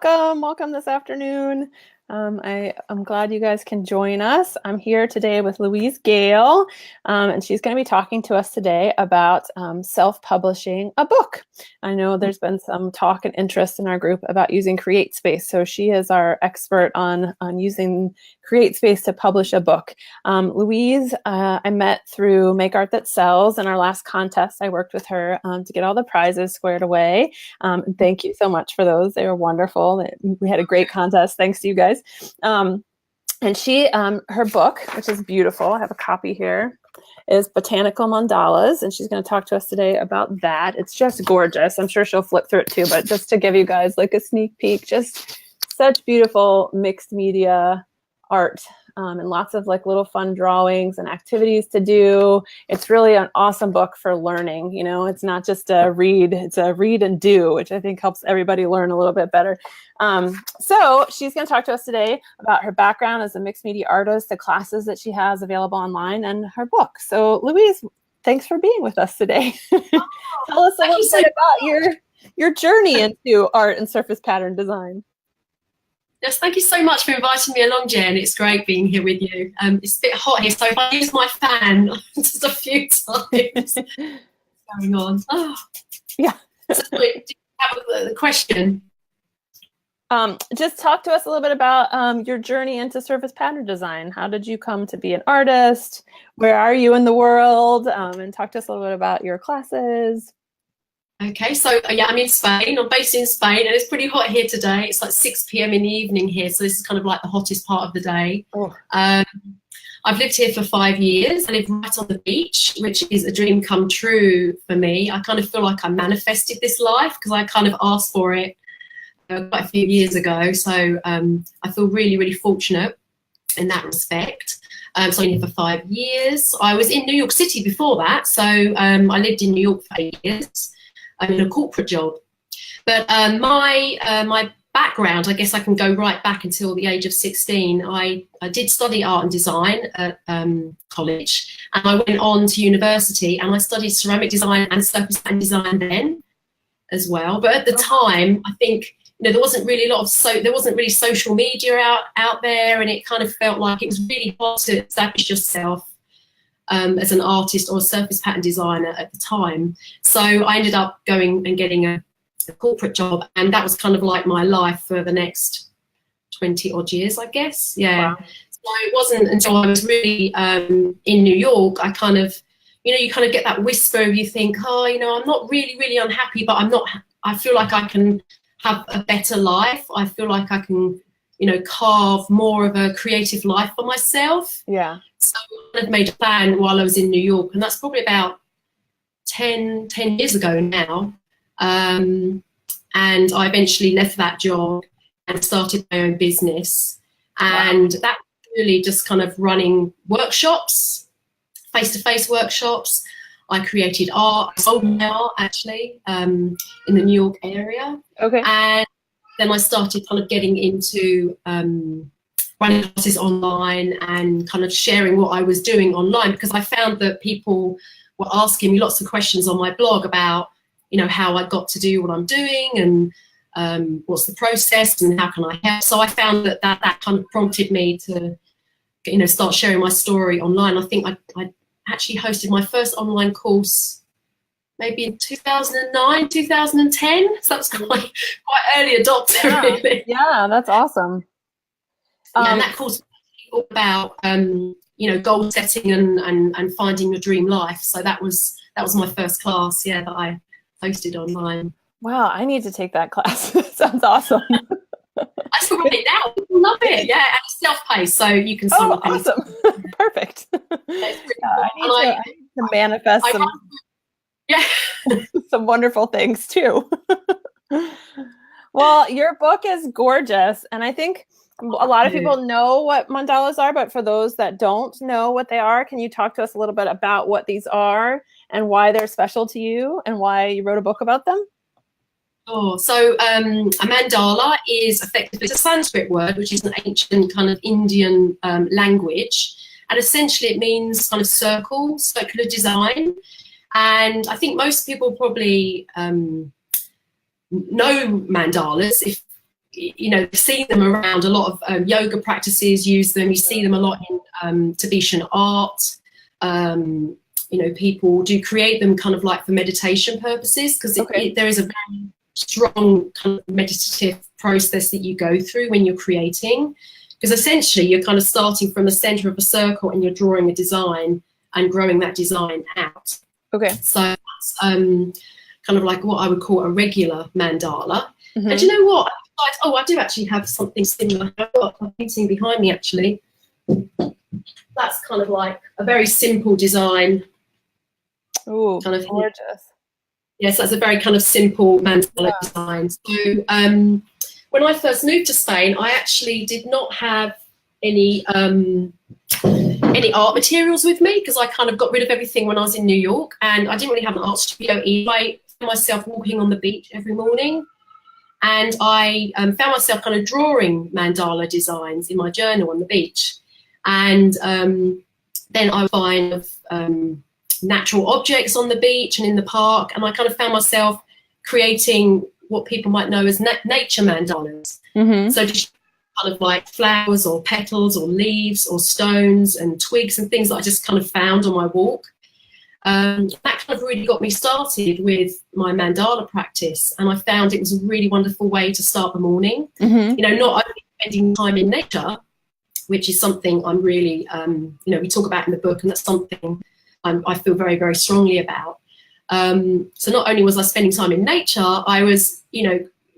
welcome this afternoon. I'm glad you guys can join us. I'm here today with Louise Gale, and she's going to be talking to us today about self-publishing a book. I know there's been some talk and interest in our group about using CreateSpace, so she is our expert on using CreateSpace to publish a book. Louise, I met through Make Art That Sells. In our last contest, I worked with her to get all the prizes squared away. Thank you so much for those. They were wonderful. We had a great contest. Thanks to you guys. And she, her book, which is beautiful, I have a copy here, is Botanical Mandalas, and she's going to talk to us today about that. It's just gorgeous. I'm sure she'll flip through it too, but just to give you guys like a sneak peek, just such beautiful mixed media art. And lots of like little fun drawings and activities to do. It's really an awesome book for learning. You know, it's not just a read, it's a read and do, which I think helps everybody learn a little bit better. So she's going to talk to us today about her background as a mixed media artist, the classes that she has available online, and her book. So Louise, thanks for being with us today. Tell us a little bit about your journey into art and surface pattern design. Yes, thank you so much for inviting me along, Jen. It's great being here with you. It's a bit hot here, so if I use my fan just a few times, going on. Oh. Yeah. So, do you have a question? Just talk to us a little bit about your journey into surface pattern design. How did you come to be an artist? Where are you in the world? And talk to us a little bit about your classes. Okay, so yeah, I'm in Spain. I'm based in Spain, and it's pretty hot here today. It's like 6 p.m. in the evening here, so this is kind of like the hottest part of the day. Oh. I've lived here for 5 years. I live right on the beach, which is a dream come true for me. I kind of feel like I manifested this life because I kind of asked for it quite a few years ago. So I feel really, really fortunate in that respect. So I've been here for 5 years. I was in New York City before that, so I lived in New York for 8 years. I'm in a corporate job, but my background, I guess I can go right back until the age of 16. I did study art and design at college, and I went on to university and I studied ceramic design and surface pattern design then as well. But at the time, I think there wasn't really a lot of there wasn't really social media out there, and it kind of felt like it was really hard to establish yourself as an artist or a surface pattern designer at the time. So I ended up going and getting a corporate job, and that was kind of like my life for the next 20 odd years, I guess. Yeah. Wow. So it wasn't until I was really in New York, I kind of, you kind of get that whisper of, you think, oh, I'm not really, really unhappy, but I feel like I can have a better life. I feel like I can, carve more of a creative life for myself. Yeah. So I kind of made a plan while I was in New York, and that's probably about 10 years ago now. And I eventually left that job and started my own business. And wow. That really just kind of running workshops, face-to-face workshops. I created art, I sold my art actually in the New York area. Okay. And then I started kind of getting into running classes online and kind of sharing what I was doing online, because I found that people were asking me lots of questions on my blog about, how I got to do what I'm doing and what's the process and how can I help. So I found that kind of prompted me to, start sharing my story online. I think I actually hosted my first online course maybe in 2009, 2010. So that's quite early adopter, yeah. really. Yeah, that's awesome. And that course was all about, goal setting and finding your dream life. So that was my first class, that I hosted online. Wow, I need to take that class. Sounds awesome. I still run it now. People love it. Yeah, and it's self-paced, so you can sign up. Awesome. Perfect. I need to manifest some wonderful things too. Well, your book is gorgeous, and I think a lot of people know what mandalas are, but for those that don't know what they are, can you talk to us a little bit about what these are and why they're special to you and why you wrote a book about them? Oh, so a mandala is effectively, it's a Sanskrit word, which is an ancient kind of Indian language. And essentially it means kind of circular design. And I think most people probably know mandalas if see them around. A lot of yoga practices use them. You see them a lot in Tibetan art. People do create them kind of like for meditation purposes, because there is a very strong kind of meditative process that you go through when you're creating, because essentially you're kind of starting from the center of a circle and you're drawing a design and growing that design out. Okay. So that's kind of like what I would call a regular mandala. Mm-hmm. And you know what? I do actually have something similar. I've got a painting behind me, actually. That's kind of like a very simple design. Oh, kind of gorgeous. Yes, that's a very kind of simple mandala design. So when I first moved to Spain, I actually did not have any art materials with me, because I kind of got rid of everything when I was in New York, and I didn't really have an art studio either. I found myself walking on the beach every morning, and I found myself kind of drawing mandala designs in my journal on the beach. And then I would find natural objects on the beach and in the park, and I kind of found myself creating what people might know as nature mandalas. Mm-hmm. So just kind of like flowers or petals or leaves or stones and twigs and things that I just kind of found on my walk. That kind of really got me started with my mandala practice, and I found it was a really wonderful way to start the morning. Mm-hmm. Not only spending time in nature, which is something I'm really, we talk about in the book, and that's something I feel very, very strongly about. So not only was I spending time in nature, I was,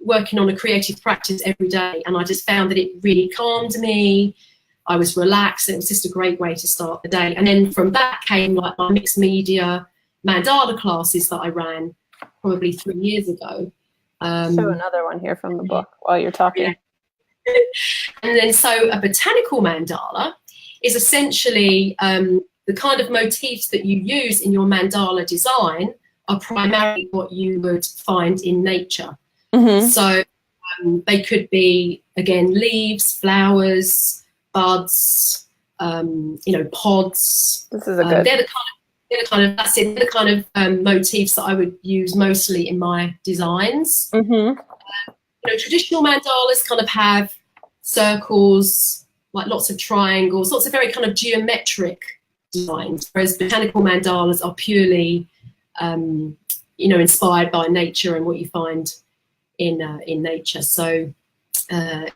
working on a creative practice every day, and I just found that it really calmed me. I was relaxed, and it was just a great way to start the day. And then from that came like my mixed media mandala classes that I ran probably 3 years ago. Show another one here from the book while you're talking. Yeah. And then so a botanical mandala is essentially the kind of motifs that you use in your mandala design are primarily what you would find in nature. Mm-hmm. So they could be, again, leaves, flowers, buds, pods. This is a good. They're the kind of motifs that I would use mostly in my designs. Mm-hmm. Traditional mandalas kind of have circles, like lots of triangles, lots of very kind of geometric designs, whereas botanical mandalas are purely, inspired by nature and what you find in nature. So the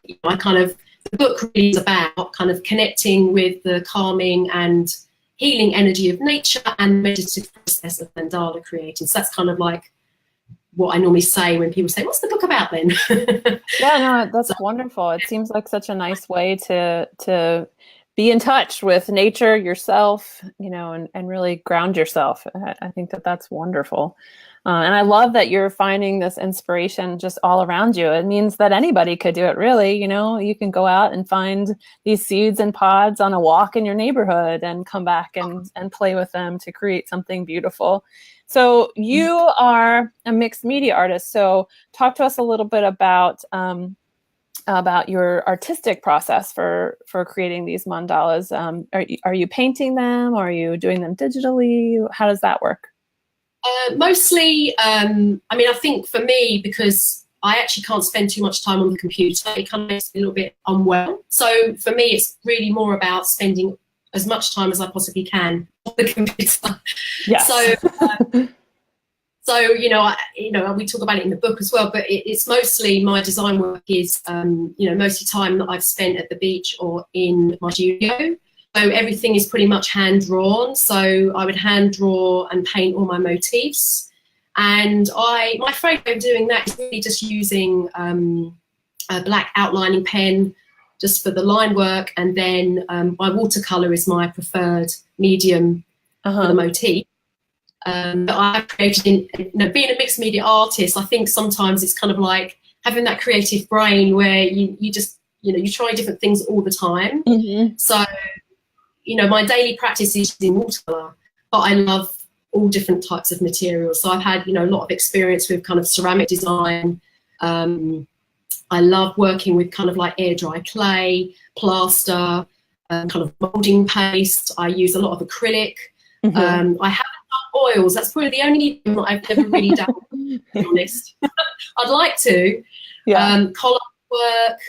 book really is about kind of connecting with the calming and healing energy of nature and the meditative process of mandala creating. So that's kind of like what I normally say when people say, what's the book about then? Yeah, no, that's wonderful. It seems like such a nice way to be in touch with nature, yourself, and really ground yourself. I think that's wonderful. And I love that you're finding this inspiration just all around you. It means that anybody could do it, really. You can go out and find these seeds and pods on a walk in your neighborhood and come back and play with them to create something beautiful. So you are a mixed media artist. So talk to us a little bit about your artistic process for creating these mandalas. Are you painting them? Or are you doing them digitally? How does that work? Mostly, I think for me, because I actually can't spend too much time on the computer, it kind of makes me a little bit unwell. So for me, it's really more about spending as much time as I possibly can on the computer. Yes. So, we talk about it in the book as well, but it's mostly my design work is, mostly time that I've spent at the beach or in my studio. So everything is pretty much hand drawn. So I would hand draw and paint all my motifs. And my favorite way of doing that is really just using a black outlining pen just for the line work. And then my watercolor is my preferred medium for the motif. But I've created, being a mixed media artist, I think sometimes it's kind of like having that creative brain where you just, you try different things all the time. Mm-hmm. So, my daily practice is in watercolor, but I love all different types of materials. So I've had, a lot of experience with kind of ceramic design. I love working with kind of like air dry clay, plaster, kind of molding paste. I use a lot of acrylic. Mm-hmm. I haven't done oils. That's probably the only thing that I've never really done, to be honest. I'd like to. Yeah. Collage work.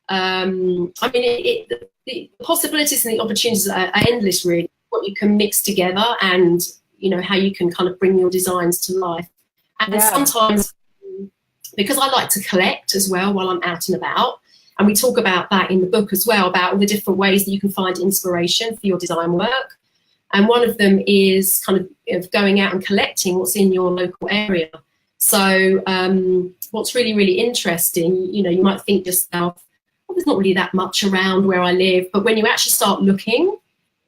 I mean, the possibilities and the opportunities are endless, really. What you can mix together, and how you can kind of bring your designs to life. And sometimes, because I like to collect as well while I'm out and about, and we talk about that in the book as well, about all the different ways that you can find inspiration for your design work. And one of them is kind of going out and collecting what's in your local area. So what's really, really interesting, you might think to yourself, well, there's not really that much around where I live. But when you actually start looking,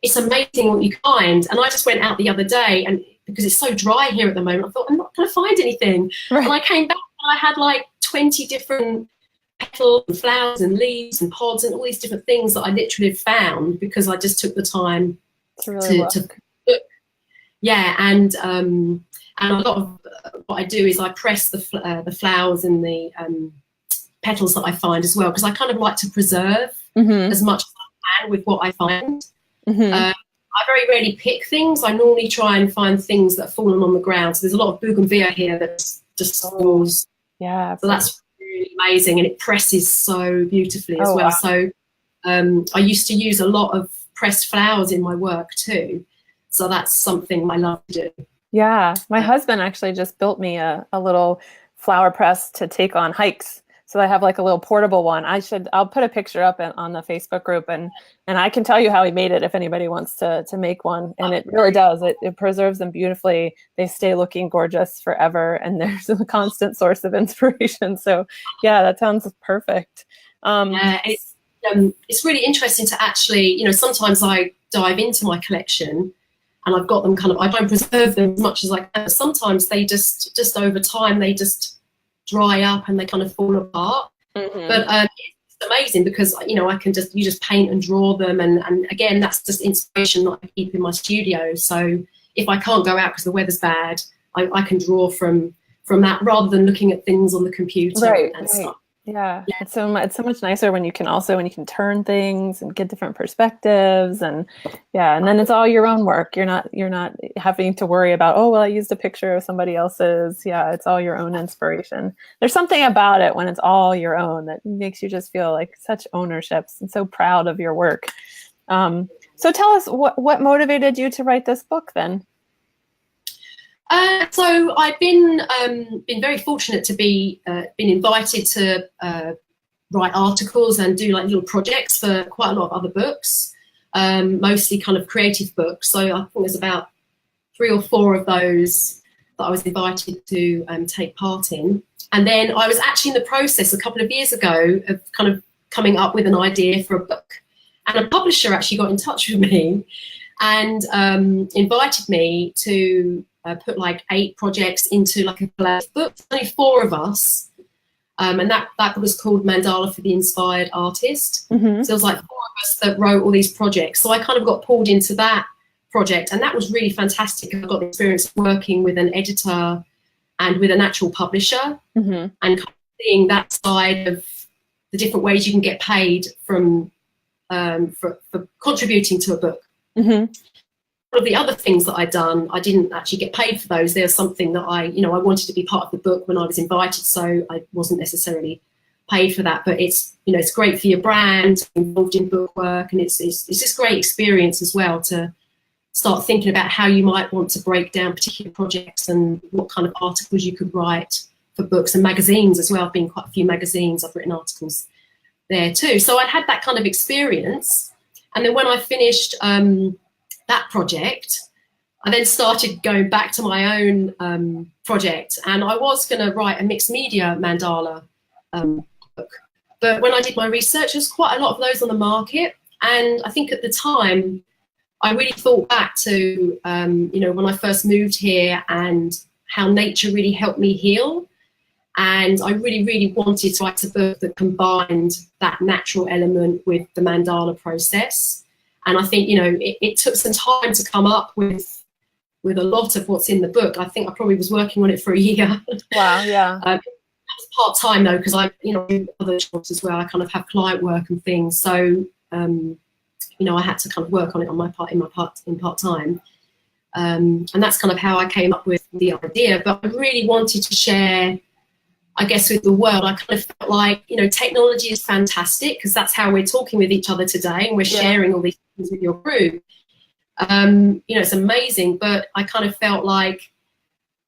it's amazing what you find. And I just went out the other day, and because it's so dry here at the moment, I thought, I'm not going to find anything. Right. And I came back and I had like 20 different petals and flowers and leaves and pods and all these different things that I literally found because I just took the time to look. Yeah, and a lot of what I do is I press the flowers and the petals that I find as well, because I kind of like to preserve as much as I can with what I find. I very rarely pick things. I normally try and find things that have fallen on the ground. So there's a lot of bougainvillea here that just falls. Yeah. So that's really amazing, and it presses so beautifully as well. Wow. So I used to use a lot of pressed flowers in my work too. So that's something I love to do. Yeah. My husband actually just built me a little flower press to take on hikes. So I have like a little portable one. I'll put a picture up on the Facebook group, and I can tell you how he made it if anybody wants to make one. And it really does. It preserves them beautifully. They stay looking gorgeous forever, and there's a constant source of inspiration. So yeah, that sounds perfect. Yeah, it's really interesting to actually, sometimes I dive into my collection and I've got them I don't preserve them as much as I can. Sometimes they just over time, they just dry up and they kind of fall apart. But it's amazing because you just paint and draw them, and again, that's just inspiration that I keep in my studio. So if I can't go out because the weather's bad, I can draw from that rather than looking at things on the computer and stuff. Yeah. It's so much nicer when you can turn things and get different perspectives, and then it's all your own work. You're not having to worry about, oh, well, I used a picture of somebody else's. Yeah, it's all your own inspiration. There's something about it when it's all your own that makes you just feel like such ownership and so proud of your work. So tell us what motivated you to write this book then? So I've been very fortunate to be been invited to write articles and do like little projects for quite a lot of other books, mostly kind of creative books. So I think there's about 3 or 4 of those that I was invited to take part in. And then I was actually in the process a couple of years ago of kind of coming up with an idea for a book. And a publisher actually got in touch with me and invited me to put like 8 projects into like a collaborative book. Only 4 of us, and that was called Mandala for the Inspired Artist. So it was like 4 of us that wrote all these projects. So I kind of got pulled into that project, and that was really fantastic. I got the experience of working with an editor and with an actual publisher, and kind of seeing that side of the different ways you can get paid from for contributing to a book. One of the other things that I'd done, I didn't actually get paid for those. There's something that I wanted to be part of the book when I was invited, so I wasn't necessarily paid for that. But it's great for your brand, involved in book work, and it's just great experience as well to start thinking about how you might want to break down particular projects and what kind of articles you could write for books and magazines as well. I've been in quite a few magazines. I've written articles there too. So I'd had that kind of experience, and then when I finished that project, I then started going back to my own project, and I was going to write a mixed media mandala book. But when I did my research, there's quite a lot of those on the market, and I think at the time I really thought back to when I first moved here and how nature really helped me heal, and I really, really wanted to write a book that combined that natural element with the mandala process. And I think, it took some time to come up with a lot of what's in the book. I think I probably was working on it for a year. Wow, yeah. It was part-time though, because I do other jobs as well. I kind of have client work and things. So, I had to kind of work on it in part-time. And that's kind of how I came up with the idea. But I really wanted to share, I guess, with the world, I kind of felt like, technology is fantastic because that's how we're talking with each other today, and we're sharing all these things with your group. It's amazing, but I kind of felt like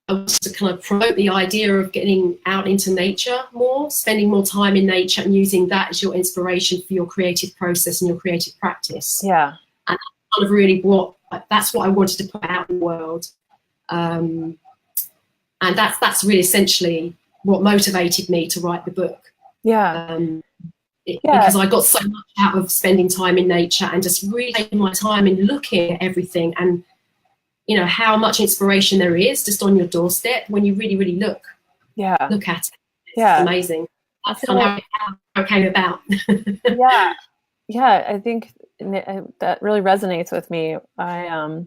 I wanted to kind of promote the idea of getting out into nature more, spending more time in nature and using that as your inspiration for your creative process and your creative practice. Yeah. And that's kind of really that's what I wanted to put out in the world. And that's really essentially what motivated me to write the book. Yeah. Because I got so much out of spending time in nature and just really taking my time in looking at everything, and how much inspiration there is just on your doorstep when you really, really look at it. It's amazing. That's kind of how it came about. I think that really resonates with me. I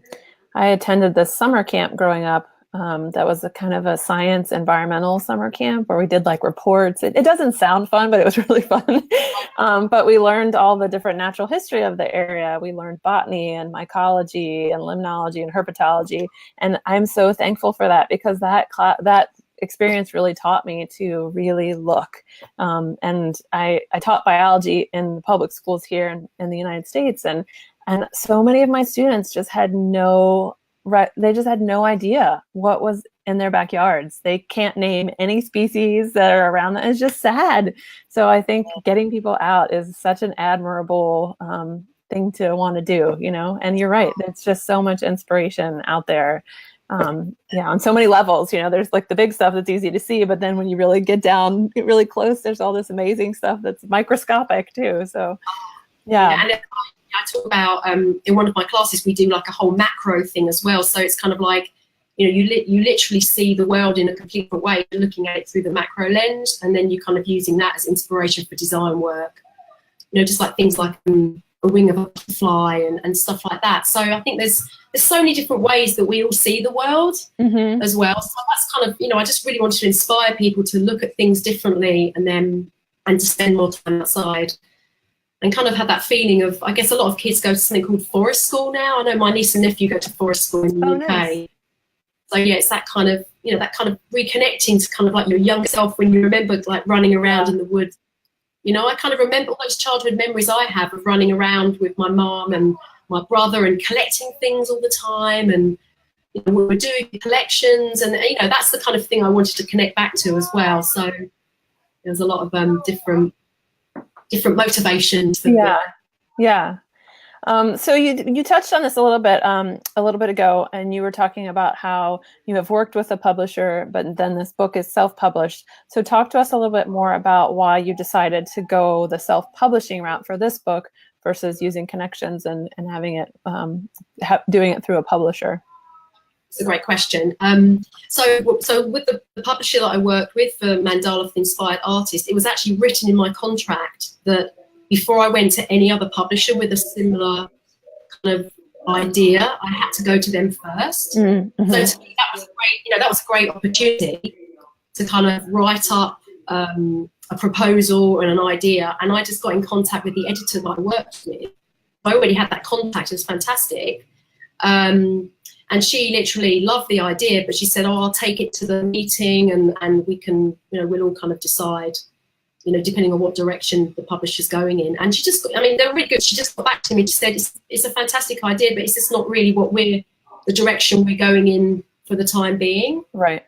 attended this summer camp growing up. That was a kind of a science environmental summer camp where we did like reports. It doesn't sound fun, but it was really fun. But we learned all the different natural history of the area. We learned botany and mycology and limnology and herpetology. And I'm so thankful for that, because that experience really taught me to really look. And I taught biology in the public schools here in the United States. And so many of my students just had no idea what was in their backyards. They can't name any species that are around them. It's just sad. So I think getting people out is such an admirable thing to want to do, and you're right. There's just so much inspiration out there. On so many levels, there's like the big stuff that's easy to see, but then when you really get really close, there's all this amazing stuff that's microscopic too. So, and I talk about in one of my classes, we do like a whole macro thing as well. So it's kind of like, you literally see the world in a completely different way. You're looking at it through the macro lens, and then you're kind of using that as inspiration for design work. Just like things like a wing of a butterfly and stuff like that. So I think there's so many different ways that we all see the world as well. So that's kind of, I just really wanted to inspire people to look at things differently and to spend more time outside. And kind of had that feeling of, I guess a lot of kids go to something called forest school now. I know my niece and nephew go to forest school in the UK. Nice. So it's that kind of, that kind of reconnecting to kind of like your younger self when you remember like running around in the woods. I kind of remember all those childhood memories I have of running around with my mom and my brother and collecting things all the time. And we were doing collections, and that's the kind of thing I wanted to connect back to as well. So there's a lot of different motivations. So you touched on this a little bit ago, and you were talking about how you have worked with a publisher, but then this book is self-published. So talk to us a little bit more about why you decided to go the self-publishing route for this book versus using connections and having it doing it through a publisher. It's a great question. So with the publisher that I worked with for Mandala for the Inspired Artist, it was actually written in my contract that before I went to any other publisher with a similar kind of idea, I had to go to them first. Mm-hmm. So to me, that was a great opportunity to kind of write up a proposal and an idea. And I just got in contact with the editor that I worked with. I already had that contact. It was fantastic. And she literally loved the idea, but she said, I'll take it to the meeting and we can, we'll all kind of decide, depending on what direction the publisher's going in. And she just, they're really good. She just got back to me and she said, it's a fantastic idea, but it's just not really the direction we're going in for the time being. Right.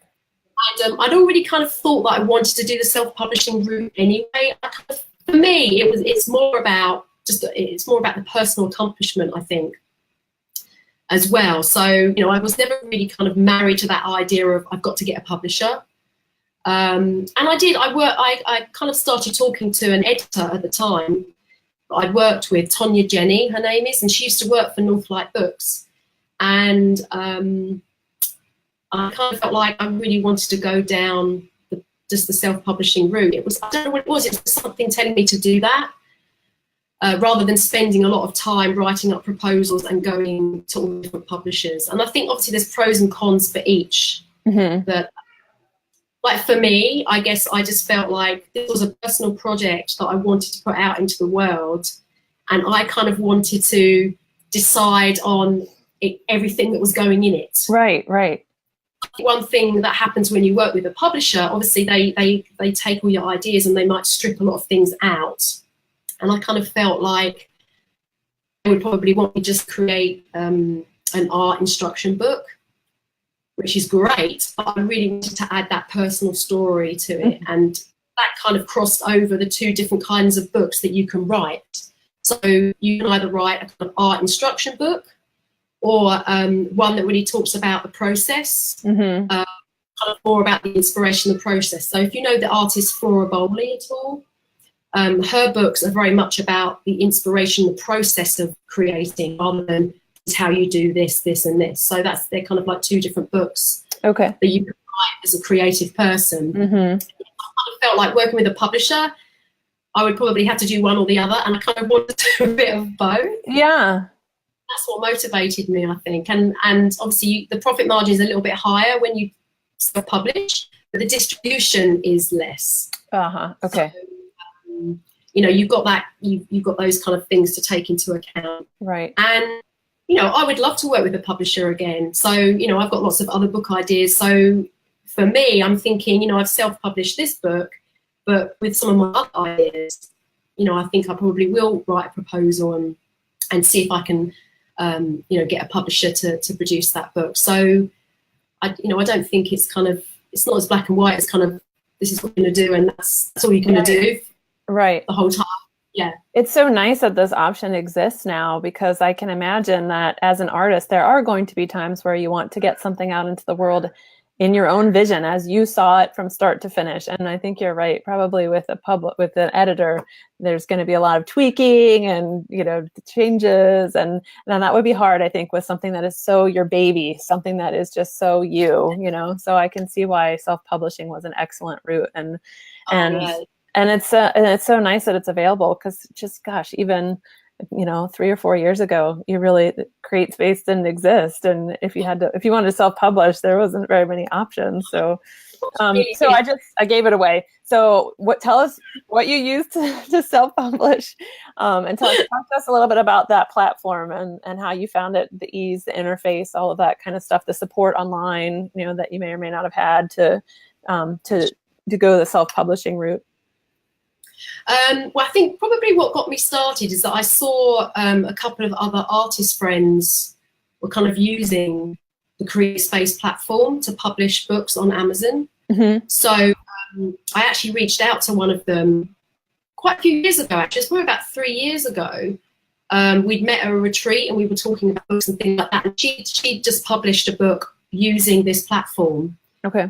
And I'd already kind of thought that I wanted to do the self-publishing route anyway. For me, it's more about the personal accomplishment, I think, as well. So, I was never really kind of married to that idea of I've got to get a publisher. And I kind of started talking to an editor at the time that I'd worked with, Tonya Jenny, her name is, and she used to work for Northlight Books. And I kind of felt like I really wanted to go down the self-publishing route. I don't know what it was something telling me to do that. Rather than spending a lot of time writing up proposals and going to all different publishers. And I think obviously there's pros and cons for each. Mm-hmm. But like for me, I guess I just felt like this was a personal project that I wanted to put out into the world. And I kind of wanted to decide on everything that was going in it. Right, right. I one thing that happens when you work with a publisher, obviously they take all your ideas and they might strip a lot of things out. And I kind of felt like they would probably want me to just create an art instruction book, which is great, but I really wanted to add that personal story to it. And that kind of crossed over the two different kinds of books that you can write. So you can either write a kind of art instruction book, or one that really talks about the process, kind of more about the inspiration, the process. So if you know the artist Flora Bowley at all, her books are very much about the inspiration, the process of creating, rather than how you do this, this, and this. So they're kind of like two different books that you can write as a creative person. I kind of felt like working with a publisher, I would probably have to do one or the other, and I kind of wanted to do a bit of both. Yeah. That's what motivated me, I think. And obviously the profit margin is a little bit higher when you self-publish, but the distribution is less. Okay. So, you know, you've got those kind of things to take into account. Right. And, you know, I would love to work with a publisher again. So, you know, I've got lots of other book ideas. So for me, I'm thinking, you know, I've self-published this book, but with some of my other ideas, you know, I think I probably will write a proposal and see if I can, you know, get a publisher to produce that book. So, I don't think it's not as black and white as kind of, this is what you're going to do and that's all you're going to do the whole time. Yeah. It's so nice that this option exists now, because I can imagine that as an artist, there are going to be times where you want to get something out into the world in your own vision, as you saw it from start to finish. And I think you're right. Probably with an editor, there's going to be a lot of tweaking and, you know, changes, and that would be hard, I think, with something that is so your baby, something that is just so you know. So I can see why self-publishing was an excellent route, and it's so nice that it's available, because just, gosh, even, you know, 3 or 4 years ago, Create Space didn't exist, and if you wanted to self-publish, there wasn't very many options. So, I gave it away. So, tell us what you used to self-publish, and talk to us a little bit about that platform and how you found it, the ease, the interface, all of that kind of stuff, the support online, you know, that you may or may not have had to go the self-publishing route. Well, I think probably what got me started is that I saw a couple of other artist friends were kind of using the Create Space platform to publish books on Amazon. So I actually reached out to one of them quite a few years ago, actually. It's probably about 3 years ago. We'd met at a retreat and we were talking about books and things like that. And she just published a book using this platform. Okay.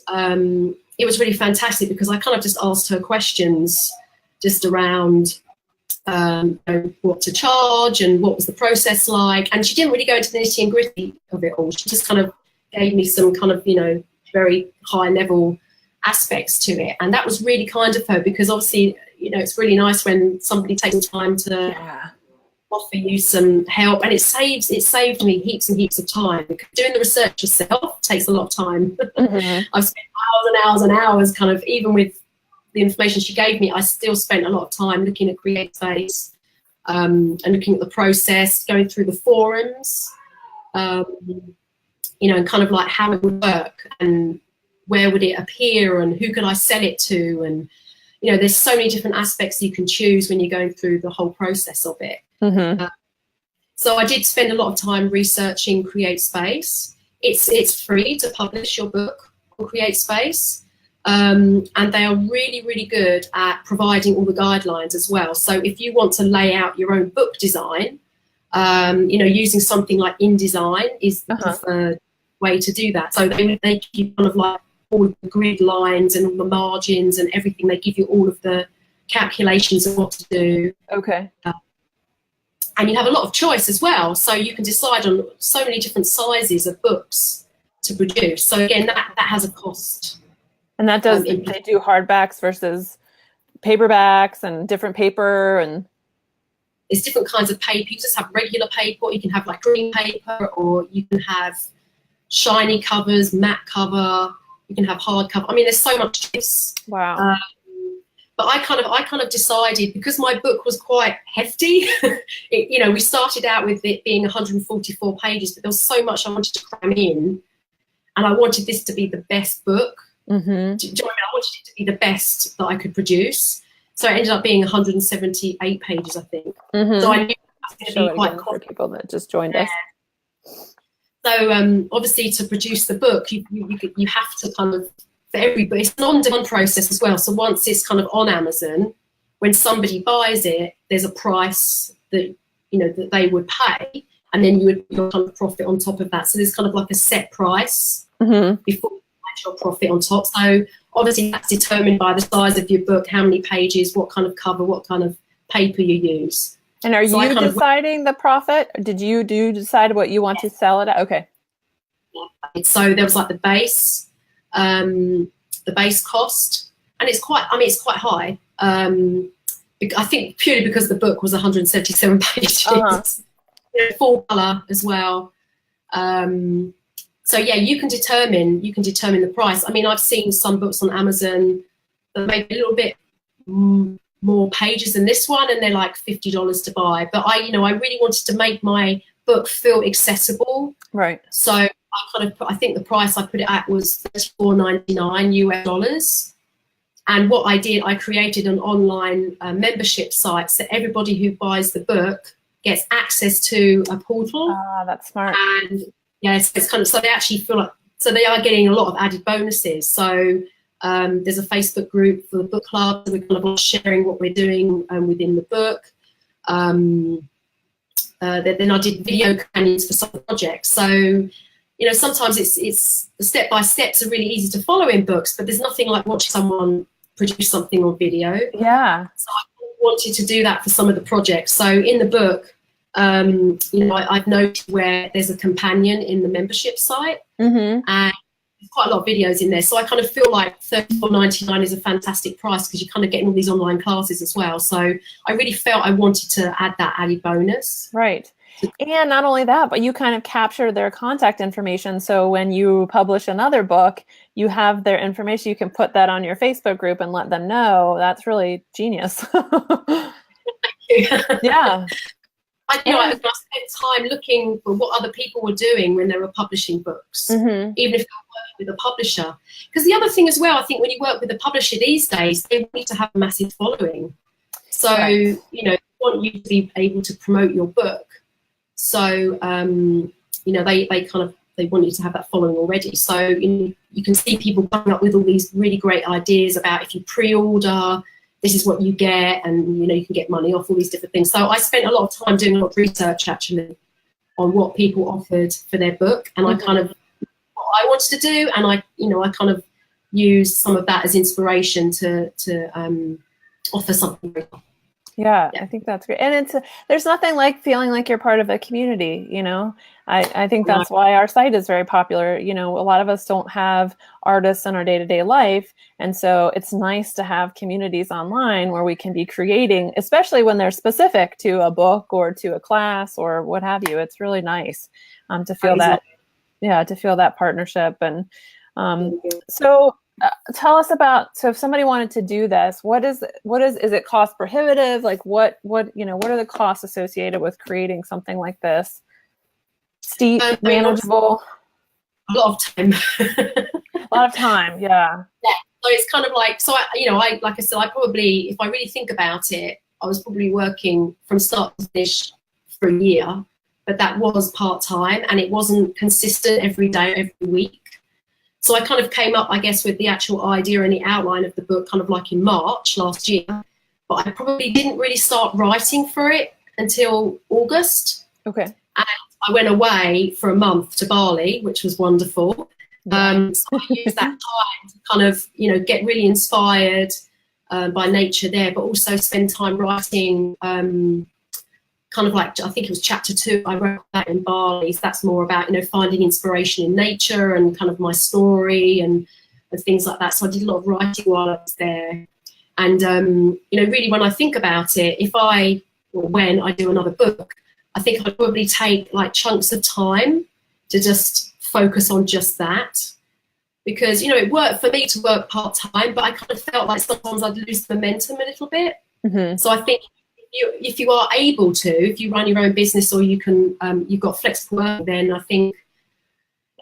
And it was really fantastic, because I kind of just asked her questions just around you know, what to charge and what was the process like. And she didn't really go into the nitty and gritty of it all. She just kind of gave me some kind of, you know, very high level aspects to it. And that was really kind of her, because obviously, you know, it's really nice when somebody takes the time to offer you some help, and it saved me heaps and heaps of time, because doing the research yourself takes a lot of time. I've spent hours and hours and hours kind of, even with the information she gave me, I still spent a lot of time looking at Create Space, and looking at the process, going through the forums, you know, and kind of like how it would work and where would it appear and who could I sell it to, and, you know, there's so many different aspects you can choose when you're going through the whole process of it. So I did spend a lot of time researching Create Space. It's free to publish your book on Create Space, and they are really, really good at providing all the guidelines as well. So if you want to lay out your own book design, you know, using something like InDesign is the preferred way to do that. So they give you kind of like all of the grid lines and all the margins and everything. They give you all of the calculations of what to do. Okay. And you have a lot of choice as well. So you can decide on so many different sizes of books to produce. So again, that has a cost. And that does, they do hardbacks versus paperbacks and different paper, and there's different kinds of paper. You just have regular paper, or you can have like green paper, or you can have shiny covers, matte cover, you can have hard cover. I mean, there's so much choice. Wow. But I kind of decided, because my book was quite hefty, you know, we started out with it being 144 pages, but there was so much I wanted to cram in. and I wanted this to be the best book. Mm-hmm. Do you know what I mean? I wanted it to be the best that I could produce. So it ended up being 178 pages, I think. Mm-hmm. So I knew it was going to be quite for people that just joined us. So obviously, to produce the book, you have to kind of, for everybody, it's an on-demand process as well. So once it's kind of on Amazon, when somebody buys it, there's a price that that they would pay, and then you'll kind of profit on top of that. So there's kind of like a set price before you add your profit on top. So obviously that's determined by the size of your book, how many pages, what kind of cover, what kind of paper you use. And are you deciding the profit? Did you decide what you want to sell it at? Okay. So there was like the base cost, and it's quite high. I think purely because the book was 177 pages, full color as well. So yeah, you can determine the price. I mean, I've seen some books on Amazon that maybe a little bit more pages than this one, and they're like $50 to buy. But I really wanted to make my book feel accessible. Right. So I think the price I put it at was $34.99 US. And what I did, I created an online membership site, so everybody who buys the book gets access to a portal. Ah, that's smart. And yes, it's kind of, so they actually feel like, so they are getting a lot of added bonuses. So there's a Facebook group for the book club. We're kind of sharing what we're doing within the book. Then I did video companions for some projects. So, sometimes it's the step-by-steps are really easy to follow in books, but there's nothing like watching someone produce something on video. Yeah. So I wanted to do that for some of the projects. So in the book, I've noted where there's a companion in the membership site, and there's quite a lot of videos in there. So I kind of feel like $34.99 is a fantastic price because you're kind of getting all these online classes as well. So I really felt I wanted to add that added bonus. Right. And not only that, but you kind of capture their contact information. So when you publish another book, you have their information. You can put that on your Facebook group and let them know. That's really genius. Yeah. I spent time looking for what other people were doing when they were publishing books, even if they worked with a publisher. Because the other thing as well, I think when you work with a publisher these days, they need to have a massive following. So, they want you to be able to promote your book. So, they want you to have that following already. So, you can see people coming up with all these really great ideas about if you pre-order, this is what you get, and, you can get money off all these different things. So I spent a lot of time doing a lot of research, actually, on what people offered for their book. And I kind of, what I wanted to do, and I kind of used some of that as inspiration to offer something. Yeah, I think that's great. And there's nothing like feeling like you're part of a community, I think that's why our site is very popular. A lot of us don't have artists in our day-to-day life. And so it's nice to have communities online where we can be creating, especially when they're specific to a book or to a class or what have you. It's really nice to feel that, to feel that partnership. And so tell us about, so if somebody wanted to do this, is it cost prohibitive? Like what are the costs associated with creating something like this? Steep, manageable? A lot of time. A lot of time, yeah. Yeah. So it's kind of like, like I said, I probably, if I really think about it, I was probably working from start to finish for a year, but that was part-time and it wasn't consistent every day, every week. So I kind of came up, I guess, with the actual idea and the outline of the book kind of like in March last year, but I probably didn't really start writing for it until August. Okay. And I went away for a month to Bali, which was wonderful. So I used that time to kind of, get really inspired by nature there, but also spend time writing kind of like, I think it was chapter 2, I wrote that in Bali. So that's more about, finding inspiration in nature and kind of my story and things like that. So I did a lot of writing while I was there. And, really when I think about it, when I do another book, I think I'd probably take like chunks of time to just focus on just that. Because, it worked for me to work part-time, but I kind of felt like sometimes I'd lose the momentum a little bit. So I think if you are able to, if you run your own business or you can, you've got flexible work, then I think,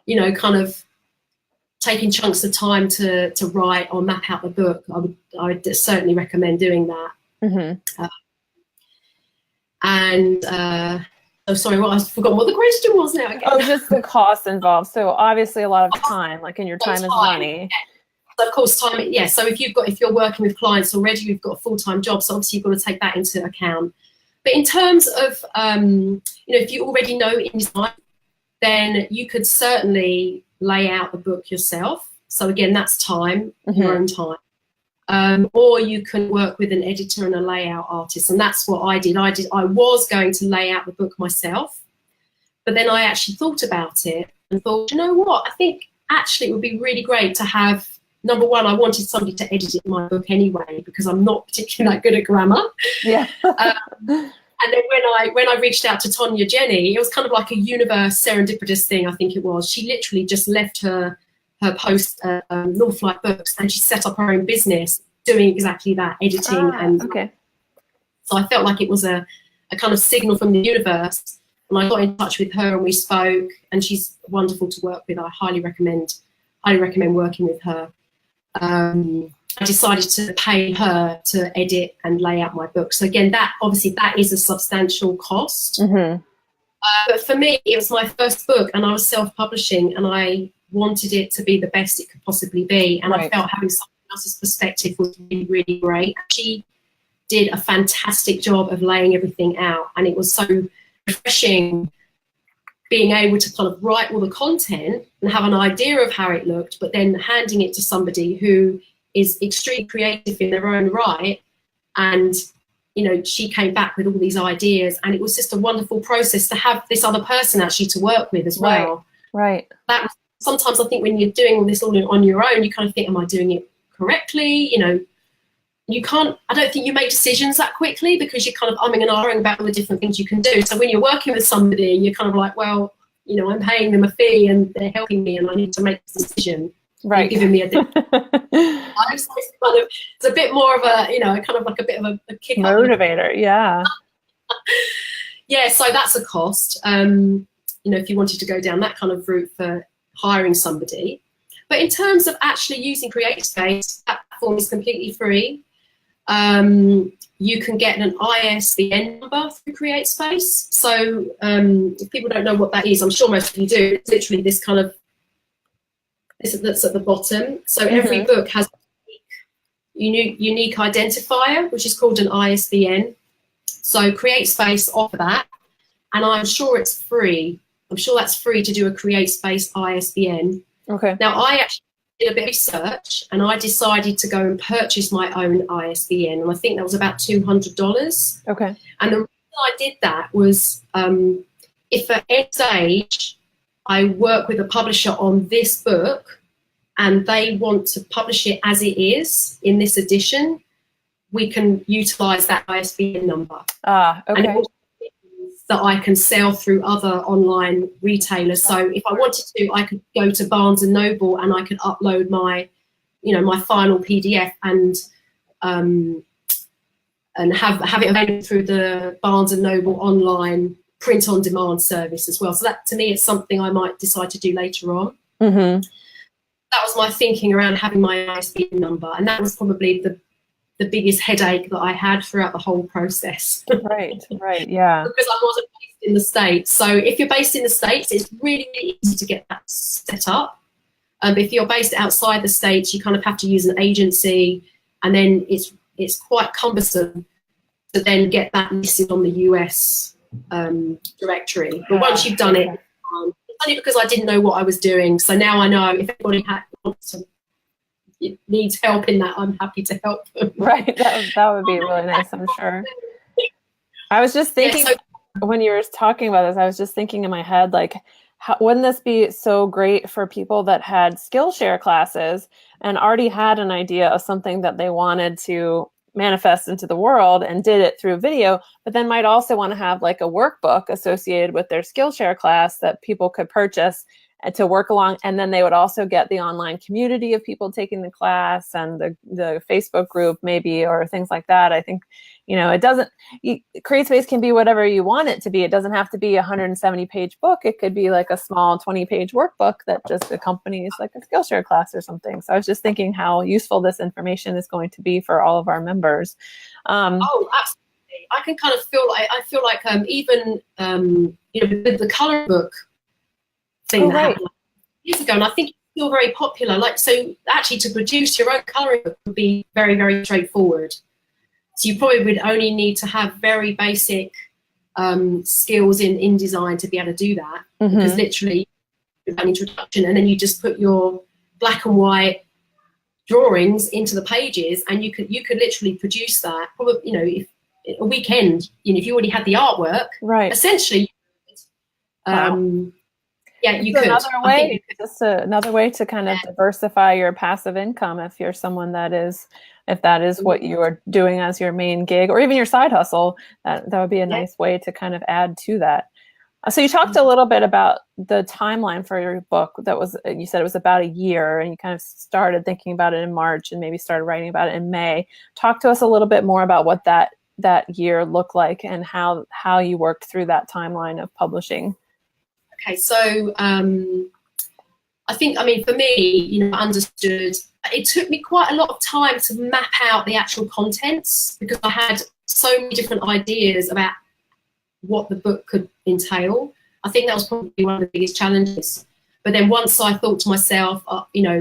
kind of taking chunks of time to write or map out the book, I would certainly recommend doing that. Mm-hmm. Oh, sorry, I've forgotten what the question was now again. Oh, just the cost involved. So obviously a lot of time, like in your time is money. So of course, time. Yeah. So if you're working with clients already, you've got a full-time job. So obviously you've got to take that into account. But in terms of, if you already know InDesign, then you could certainly lay out the book yourself. So again, that's time, your own time. Or you can work with an editor and a layout artist, and that's what I did. I was going to lay out the book myself, but then I actually thought about it and thought, you know what? I think actually it would be really great to have. Number one, I wanted somebody to edit it in my book anyway, because I'm not particularly that good at grammar. Yeah. And then when I reached out to Tonya Jenny, it was kind of like a universe serendipitous thing. I think it was. She literally just left her post Northlight Books, and she set up her own business doing exactly that, editing. Okay. So I felt like it was a kind of signal from the universe, and I got in touch with her and we spoke, and she's wonderful to work with. I highly recommend working with her. I decided to pay her to edit and lay out my book. So again, that is a substantial cost. But for me, it was my first book, and I was self-publishing, and I wanted it to be the best it could possibly be. And I felt having someone else's perspective was really, really great. She did a fantastic job of laying everything out, and it was so refreshing being able to kind of write all the content and have an idea of how it looked, but then handing it to somebody who is extremely creative in their own right. And, she came back with all these ideas, and it was just a wonderful process to have this other person actually to work with as well. Right. That was, sometimes I think when you're doing all this all on your own, you kind of think, am I doing it correctly? You can't, I don't think you make decisions that quickly, because you're kind of umming and ahhing about all the different things you can do. So when you're working with somebody, you're kind of like, well, I'm paying them a fee and they're helping me, and I need to make a decision. Right. They're giving me a it's a bit more of a, kind of like a bit of a kick motivator. Yeah. Yeah. So that's a cost. If you wanted to go down that kind of route for hiring somebody. But in terms of actually using CreateSpace, that platform is completely free. You can get an ISBN number through CreateSpace. So if people don't know what that is, I'm sure most of you do. It's literally this kind of, that's at the bottom. So every book has a unique identifier, which is called an ISBN. So CreateSpace offer that, and I'm sure it's free. I'm sure that's free to do a CreateSpace ISBN. Okay. Now, I actually did a bit of research, and I decided to go and purchase my own ISBN, and I think that was about $200. Okay. And the reason I did that was if at any stage I work with a publisher on this book and they want to publish it as it is in this edition, we can utilize that ISBN number. Okay. And it also means that I can sell through other online retailers. So if I wanted to, I could go to Barnes and Noble and I could upload my, my final PDF and have it available through the Barnes and Noble online print on demand service as well. So that, to me, is something I might decide to do later on. That was my thinking around having my ISBN number, and that was probably the biggest headache that I had throughout the whole process. Right, yeah. Because I wasn't based in the States. So if you're based in the States, it's really, really easy to get that set up. If you're based outside the States, you kind of have to use an agency, and then it's quite cumbersome to then get that listed on the US directory. But once you've done it, it's only because I didn't know what I was doing. So now I know if anybody needs help in that, I'm happy to help them. Right, that would be really nice, I'm sure. I was just thinking, when you were talking about this, I was just thinking in my head, like, wouldn't this be so great for people that had Skillshare classes and already had an idea of something that they wanted to manifest into the world and did it through video, but then might also want to have like a workbook associated with their Skillshare class that people could purchase to work along. And then they would also get the online community of people taking the class and the Facebook group maybe, or things like that. I think, it doesn't, CreateSpace can be whatever you want it to be. It doesn't have to be a 170-page book. It could be like a small 20-page workbook that just accompanies like a Skillshare class or something. So I was just thinking how useful this information is going to be for all of our members. Oh, absolutely. I can kind of feel like, even, with the colour book thing that happened years ago, and I think it's still very popular. Like, so actually to produce your own colouring book would be very, very straightforward. So you probably would only need to have very basic skills in InDesign to be able to do that. Mm-hmm. Because literally, an introduction, and then you just put your black and white drawings into the pages, and you could literally produce that. Probably, if a weekend, if you already had the artwork, right? Essentially, wow. Yeah, you could. Another way to kind of diversify your passive income if you're someone if that is what you are doing as your main gig, or even your side hustle, that would be a nice way to kind of add to that. So you talked a little bit about the timeline for your book. You said it was about a year, and you kind of started thinking about it in March and maybe started writing about it in May. Talk to us a little bit more about what that year looked like and how you worked through that timeline of publishing. Okay, so I think, for me, I understood. It took me quite a lot of time to map out the actual contents, because I had so many different ideas about what the book could entail. I think that was probably one of the biggest challenges. But then once I thought to myself,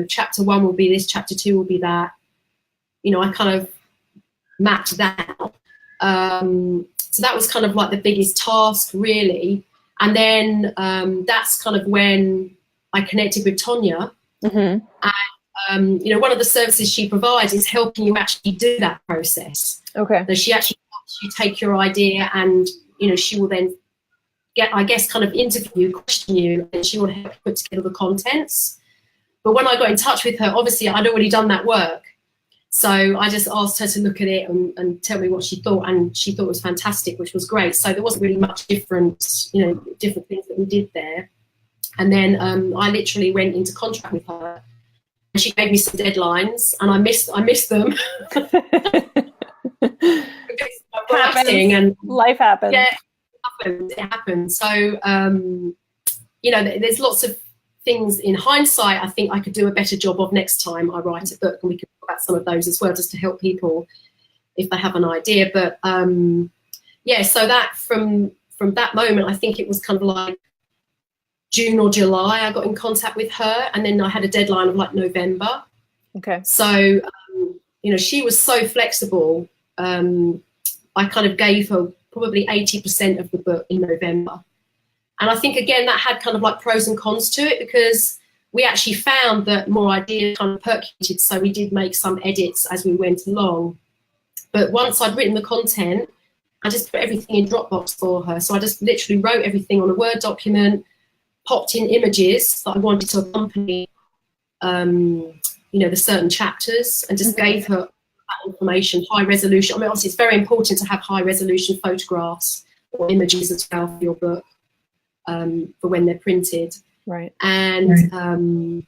chapter 1 will be this, chapter 2 will be that, I kind of mapped that out. So that was kind of like the biggest task, really. And then that's kind of when I connected with Tonya. Mm-hmm. And, one of the services she provides is helping you actually do that process. Okay. So she actually helps you take your idea, and, she will then kind of interview, question you, and she will help you put together the contents. But when I got in touch with her, obviously I'd already done that work. So I just asked her to look at it and tell me what she thought, and she thought it was fantastic, which was great. So there wasn't really much different things that we did there. And then I literally went into contract with her, and she gave me some deadlines, and I missed them. Life happens. Yeah, it happened. So there's lots of things in hindsight I think I could do a better job of next time I write a book, and we could talk about some of those as well, just to help people if they have an idea. But so that from that moment, I think it was kind of like June or July I got in contact with her, and then I had a deadline of like November. Okay. So she was so flexible. I kind of gave her probably 80% of the book in November. And I think, again, that had kind of like pros and cons to it, because we actually found that more ideas kind of percolated, so we did make some edits as we went along. But once I'd written the content, I just put everything in Dropbox for her. So I just literally wrote everything on a Word document, popped in images that I wanted to accompany, the certain chapters, and just gave her that information, high resolution. Obviously, it's very important to have high resolution photographs or images as well for your book. For when they're printed, right? And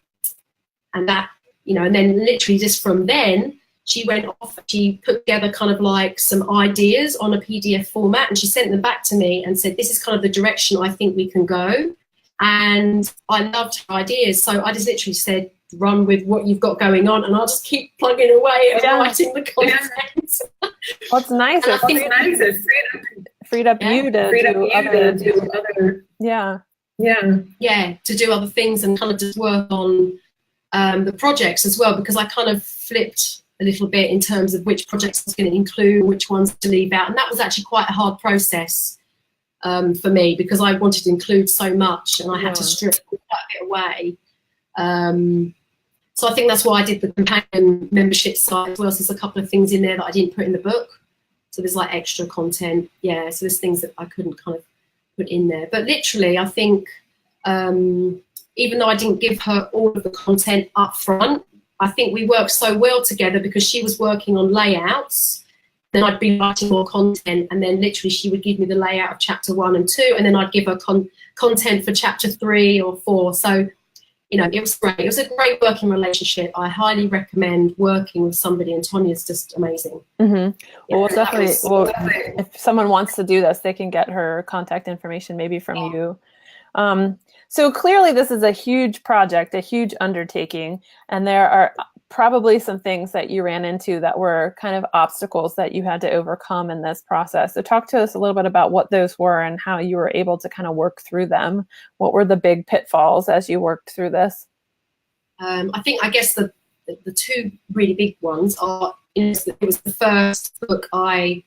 that, and then literally just from then, she went off. She put together kind of like some ideas on a PDF format, and she sent them back to me and said, "This is kind of the direction I think we can go." And I loved her ideas, so I just literally said, "Run with what you've got going on, and I'll just keep plugging away and writing the content." What's nice is freed up you to do other to do other things, and kind of just work on the projects as well, because I kind of flipped a little bit in terms of which projects I was going to include, which ones to leave out, and that was actually quite a hard process for me, because I wanted to include so much, and I had to strip quite a bit away. So I think that's why I did the companion membership site as well. So there's a couple of things in there that I didn't put in the book. So there's like extra content. Yeah, so there's things that I couldn't kind of put in there. But literally, I think even though I didn't give her all of the content up front, I think we worked so well together, because she was working on layouts. Then I'd be writing more content, and then literally she would give me the layout of chapter 1 and 2, and then I'd give her content for chapter 3 or 4. So you know, it was great. It was a great working relationship. I highly recommend working with somebody, and Tanya's just amazing. Well, definitely. Well, if someone wants to do this, they can get her contact information maybe from you. So clearly this is a huge project, a huge undertaking, and there are probably some things that you ran into that were kind of obstacles that you had to overcome in this process. So talk to us a little bit about what those were and how you were able to kind of work through them. What were the big pitfalls as you worked through this? I guess the two really big ones are, it was the first book I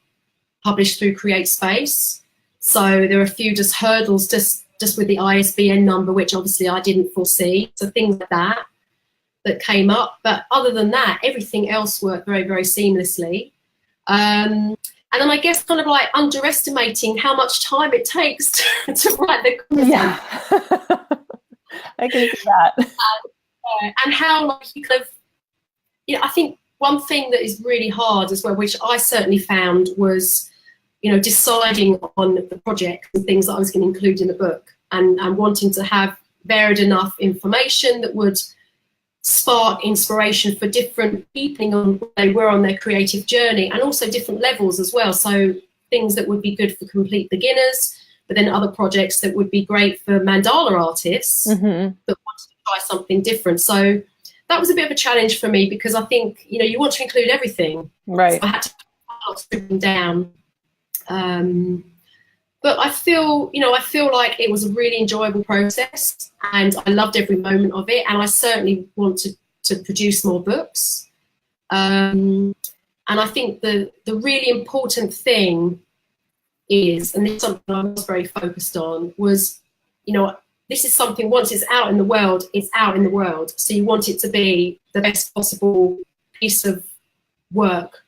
published through Create Space. So there are a few just hurdles just with the ISBN number, which obviously I didn't foresee. So things like that came up. But other than that, everything else worked very, very seamlessly. And then I guess kind of like underestimating how much time it takes to write the content. Yeah, I can see that. And how like you kind of, you know, I think one thing that is really hard as well, which I certainly found, was, you know, deciding on the project and things that I was going to include in the book, and wanting to have varied enough information that would spark inspiration for different people on where they were on their creative journey, and also different levels as well. So things that would be good for complete beginners, but then other projects that would be great for mandala artists that wanted to try something different. So that was a bit of a challenge for me, because I think, you know, you want to include everything. Right. So I had to strip them down. But I feel like it was a really enjoyable process, and I loved every moment of it. And I certainly want to produce more books. And I think the really important thing is, and this is something I was very focused on, was, you know, this is something, once it's out in the world, it's out in the world. So you want it to be the best possible piece of work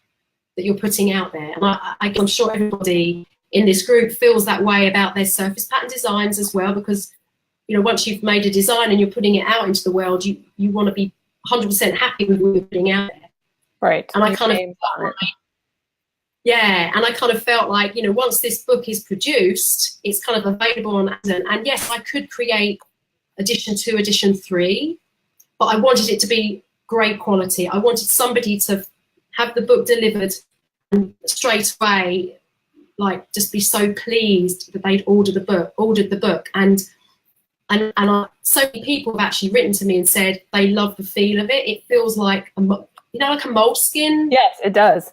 that you're putting out there. And I'm sure everybody in this group feels that way about their surface pattern designs as well, because, you know, once you've made a design and you're putting it out into the world, you want to be 100% happy with what you're putting out there. Right. And I kind of felt like, you know, once this book is produced, it's kind of available on Amazon. And yes, I could create edition 2, edition 3, but I wanted it to be great quality. I wanted somebody to have the book delivered and straight away, like, just be so pleased that they'd ordered the book. And so many people have actually written to me and said they love the feel of it. It feels like like a moleskin. Yes, it does.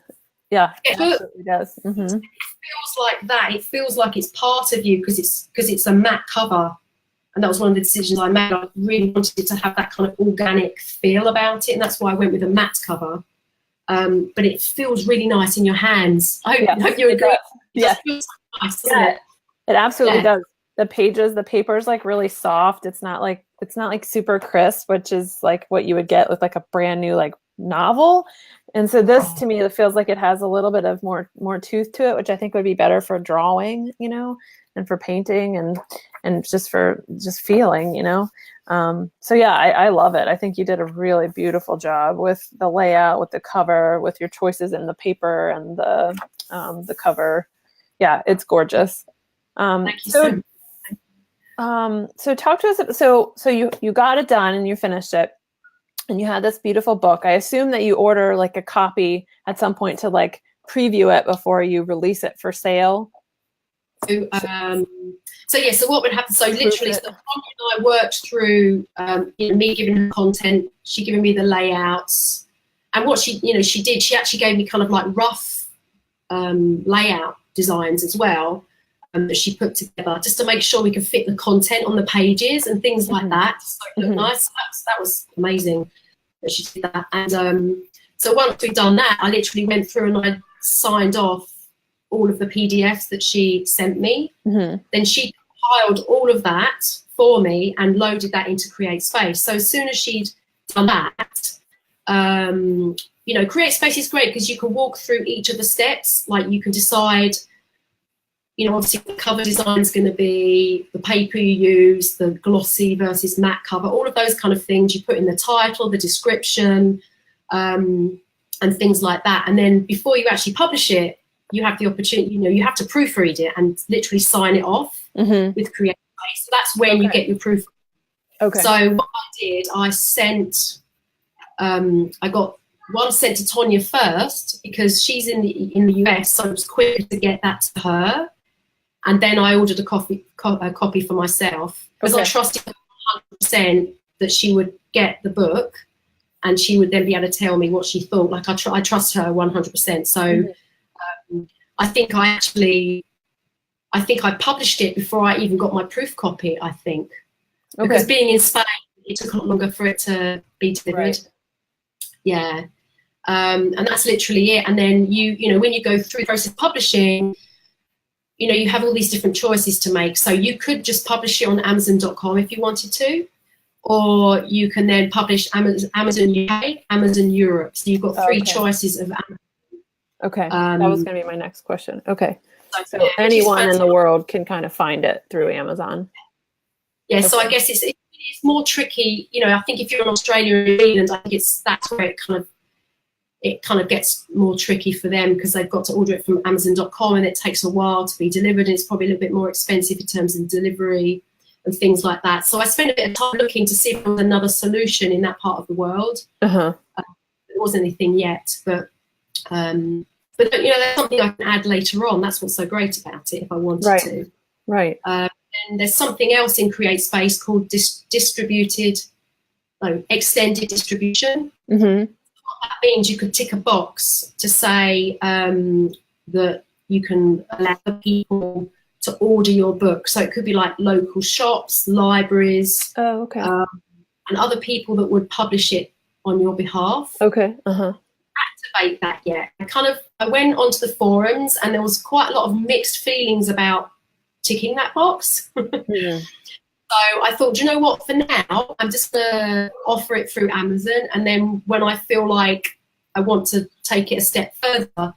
Yeah, it absolutely does. It feels like that. It feels like it's part of you, because it's a matte cover. And that was one of the decisions I made. I really wanted it to have that kind of organic feel about it, and that's why I went with a matte cover. But it feels really nice in your hands. I hope you agree. Yes. It feels nice, doesn't it? It absolutely does. The paper's like really soft. It's not like super crisp, which is like what you would get with like a brand new like novel. And so this, to me, it feels like it has a little bit of more tooth to it, which I think would be better for drawing, you know, and for painting and just for feeling, you know. So yeah, I love it. I think you did a really beautiful job with the layout, with the cover, with your choices in the paper and the cover. Yeah, it's gorgeous. Thank you so talk to us. So you got it done and you finished it, and you had this beautiful book. I assume that you order like a copy at some point to like preview it before you release it for sale. So what would happen? So literally, so Sonia and I worked through me giving her content, she giving me the layouts, and what she did, she actually gave me kind of like rough layout designs as well, that she put together just to make sure we could fit the content on the pages and things like that. So it looked nice. That was amazing that she did that. And so once we'd done that, I literally went through and I signed off all of the PDFs that she sent me. Then she compiled all of that for me and loaded that into Create Space. So as soon as she'd done that, Create Space is great because you can walk through each of the steps. Like you can decide, obviously the cover design is going to be the paper you use, the glossy versus matte cover, all of those kind of things. You put in the title, the description, and things like that. And then before you actually publish it, you have the opportunity, you have to proofread it and literally sign it off with Create Space. So that's when you get your proof. Okay. So what I did, I sent, I got one sent to Tonya first because she's in the US, so it was quicker to get that to her. And then I ordered a copy for myself because I trusted 100% that she would get the book and she would then be able to tell me what she thought. Like I trust her 100%. So I think I published it before I even got my proof copy, I think. Because being in Spain, it took a lot longer for it to be delivered. Right. Yeah. And that's literally it. And then you know, when you go through the process of publishing, you know, you have all these different choices to make. So you could just publish it on Amazon.com if you wanted to, or you can then publish Amazon UK, Amazon Europe. So you've got three choices of Amazon. Okay, that was going to be my next question. Okay, so yeah, anyone in the world can kind of find it through Amazon. Yeah, so I guess it's more tricky. You know, I think if you're in Australia or New Zealand, I think that's where it kind of gets more tricky for them because they've got to order it from Amazon.com and it takes a while to be delivered and it's probably a little bit more expensive in terms of delivery and things like that. So I spent a bit of time looking to see if there was another solution in that part of the world. There wasn't anything yet, but you know, that's something I can add later on. That's what's so great about it if I wanted to. Right. And there's something else in CreateSpace called extended distribution. That means you could tick a box to say that you can allow people to order your book. So it could be like local shops, libraries, and other people that would publish it on your behalf. Activate that yet. I went onto the forums and there was quite a lot of mixed feelings about ticking that box. So I thought, you know what, for now, I'm just going to offer it through Amazon. And then when I feel like I want to take it a step further, I'll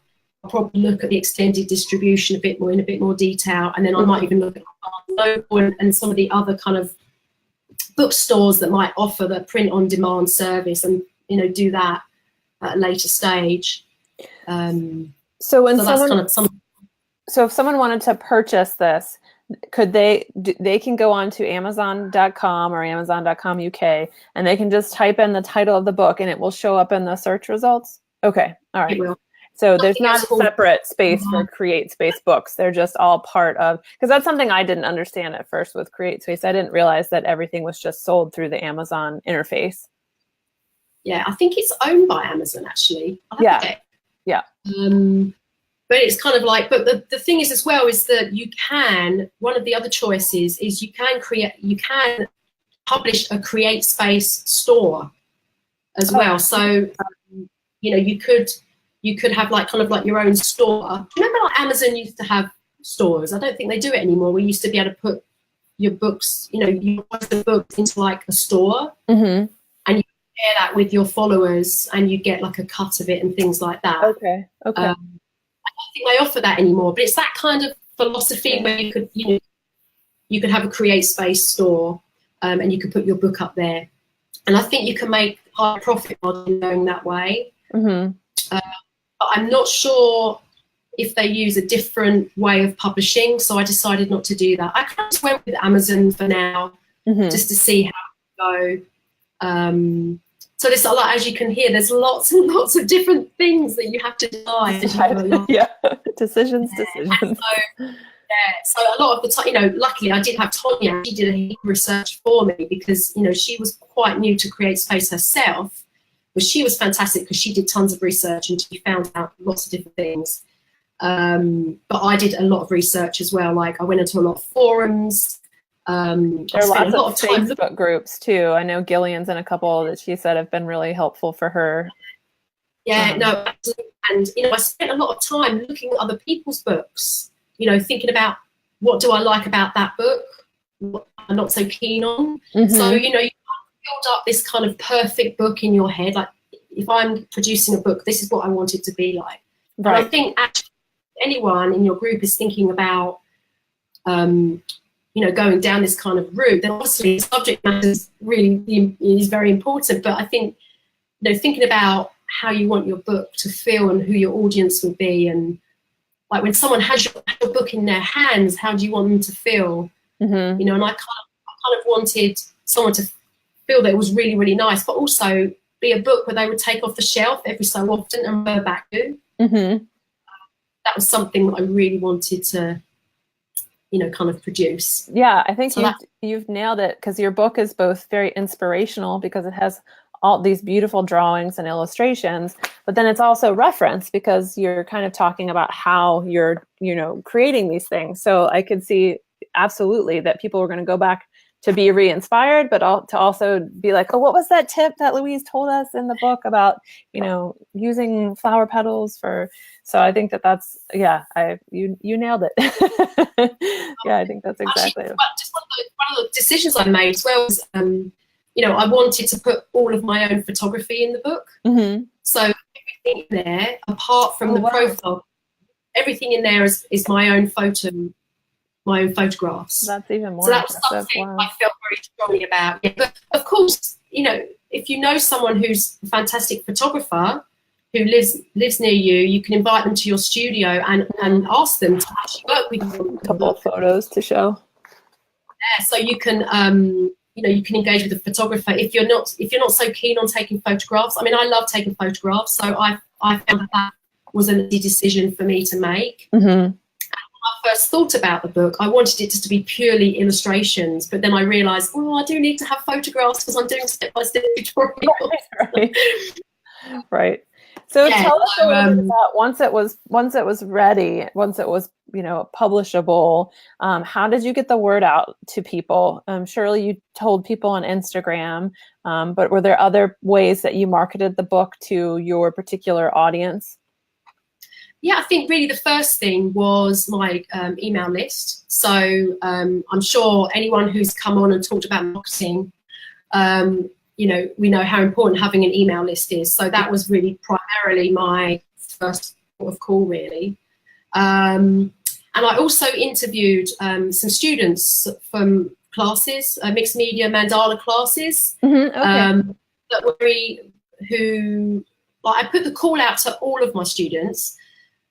probably look at the extended distribution in a bit more detail. And then I might even look at local and some of the other kind of bookstores that might offer the print on demand service and, you know, do that at a later stage. So if someone wanted to purchase this, could they can go on to Amazon.com or Amazon.com UK and they can just type in the title of the book and it will show up in the search results? Okay. All right. So there's not a separate space for CreateSpace books. They're just all part of, because that's something I didn't understand at first with CreateSpace. I didn't realize that everything was just sold through the Amazon interface. Yeah, I think it's owned by Amazon actually. Yeah. But it's kind of like, but the thing is as well is that one of the other choices is you can publish a CreateSpace store as well. So, you know, you could have like kind of like your own store. Remember like Amazon used to have stores? I don't think they do it anymore. We used to be able to put your books, you know, you put the books into like a store and you share that with your followers and you get like a cut of it and things like that. Okay. I don't think they offer that anymore, but it's that kind of philosophy where you could have a CreateSpace store and you could put your book up there, and I think you can make high profit margin going that way. But I'm not sure if they use a different way of publishing, so I decided not to do that. I kind of just went with Amazon for now, just to see how it would go. So there's a lot, as you can hear, there's lots and lots of different things that you have to decide. Decisions. So a lot of the time, you know, luckily I did have Tonya. She did a heap of research for me because, you know, she was quite new to CreateSpace herself, but she was fantastic because she did tons of research and she found out lots of different things. But I did a lot of research as well. Like I went into a lot of forums. There are lots of Facebook groups too. I know Gillian's in a couple that she said have been really helpful for her. Yeah, no, absolutely. And you know, I spent a lot of time looking at other people's books. You know, thinking about what do I like about that book, what I'm not so keen on. So you know, you build up this kind of perfect book in your head. Like if I'm producing a book, this is what I want it to be like. Right. And I think actually anyone in your group is thinking about you know, going down this kind of route, then obviously subject matter is very important. But I think, you know, thinking about how you want your book to feel and who your audience will be, and like when someone has your book in their hands, how do you want them to feel? You know, and I kind of wanted someone to feel that it was really, really nice, but also be a book where they would take off the shelf every so often and refer back to. Mm-hmm. That was something that I really wanted to, kind of produce. Yeah, I think you've nailed it, because your book is both very inspirational because it has all these beautiful drawings and illustrations, but then it's also reference because you're kind of talking about how you're, creating these things. So I could see absolutely that people were going to go back to be re-inspired, but to also be like, oh, what was that tip that Louise told us in the book about, using flower petals for. So I think that's, you nailed it. Yeah, I think that's exactly. Actually, just one of the decisions I made as well was, I wanted to put all of my own photography in the book. Mm-hmm. So everything in there, apart from the profile, everything in there is my own photographs. That's even more. So that was something I felt very strongly about. Yeah. But of course, if you know someone who's a fantastic photographer who lives near you, you can invite them to your studio and ask them to actually work with you. A couple of photos to show. Yeah, so you can you can engage with the photographer if you're not so keen on taking photographs. I mean, I love taking photographs, so I found that was an easy decision for me to make. Mm-hmm. I first thought about the book, I wanted it just to be purely illustrations, but then I realised, I do need to have photographs because I'm doing step-by-step tutorials. Right. So tell us a little bit about once it was ready, once it was publishable. How did you get the word out to people? Surely you told people on Instagram, but were there other ways that you marketed the book to your particular audience? Yeah, I think really the first thing was my email list. So I'm sure anyone who's come on and talked about marketing, we know how important having an email list is. So that was really primarily my first port of call, really. And I also interviewed some students from classes, mixed media mandala classes, that were I put the call out to all of my students.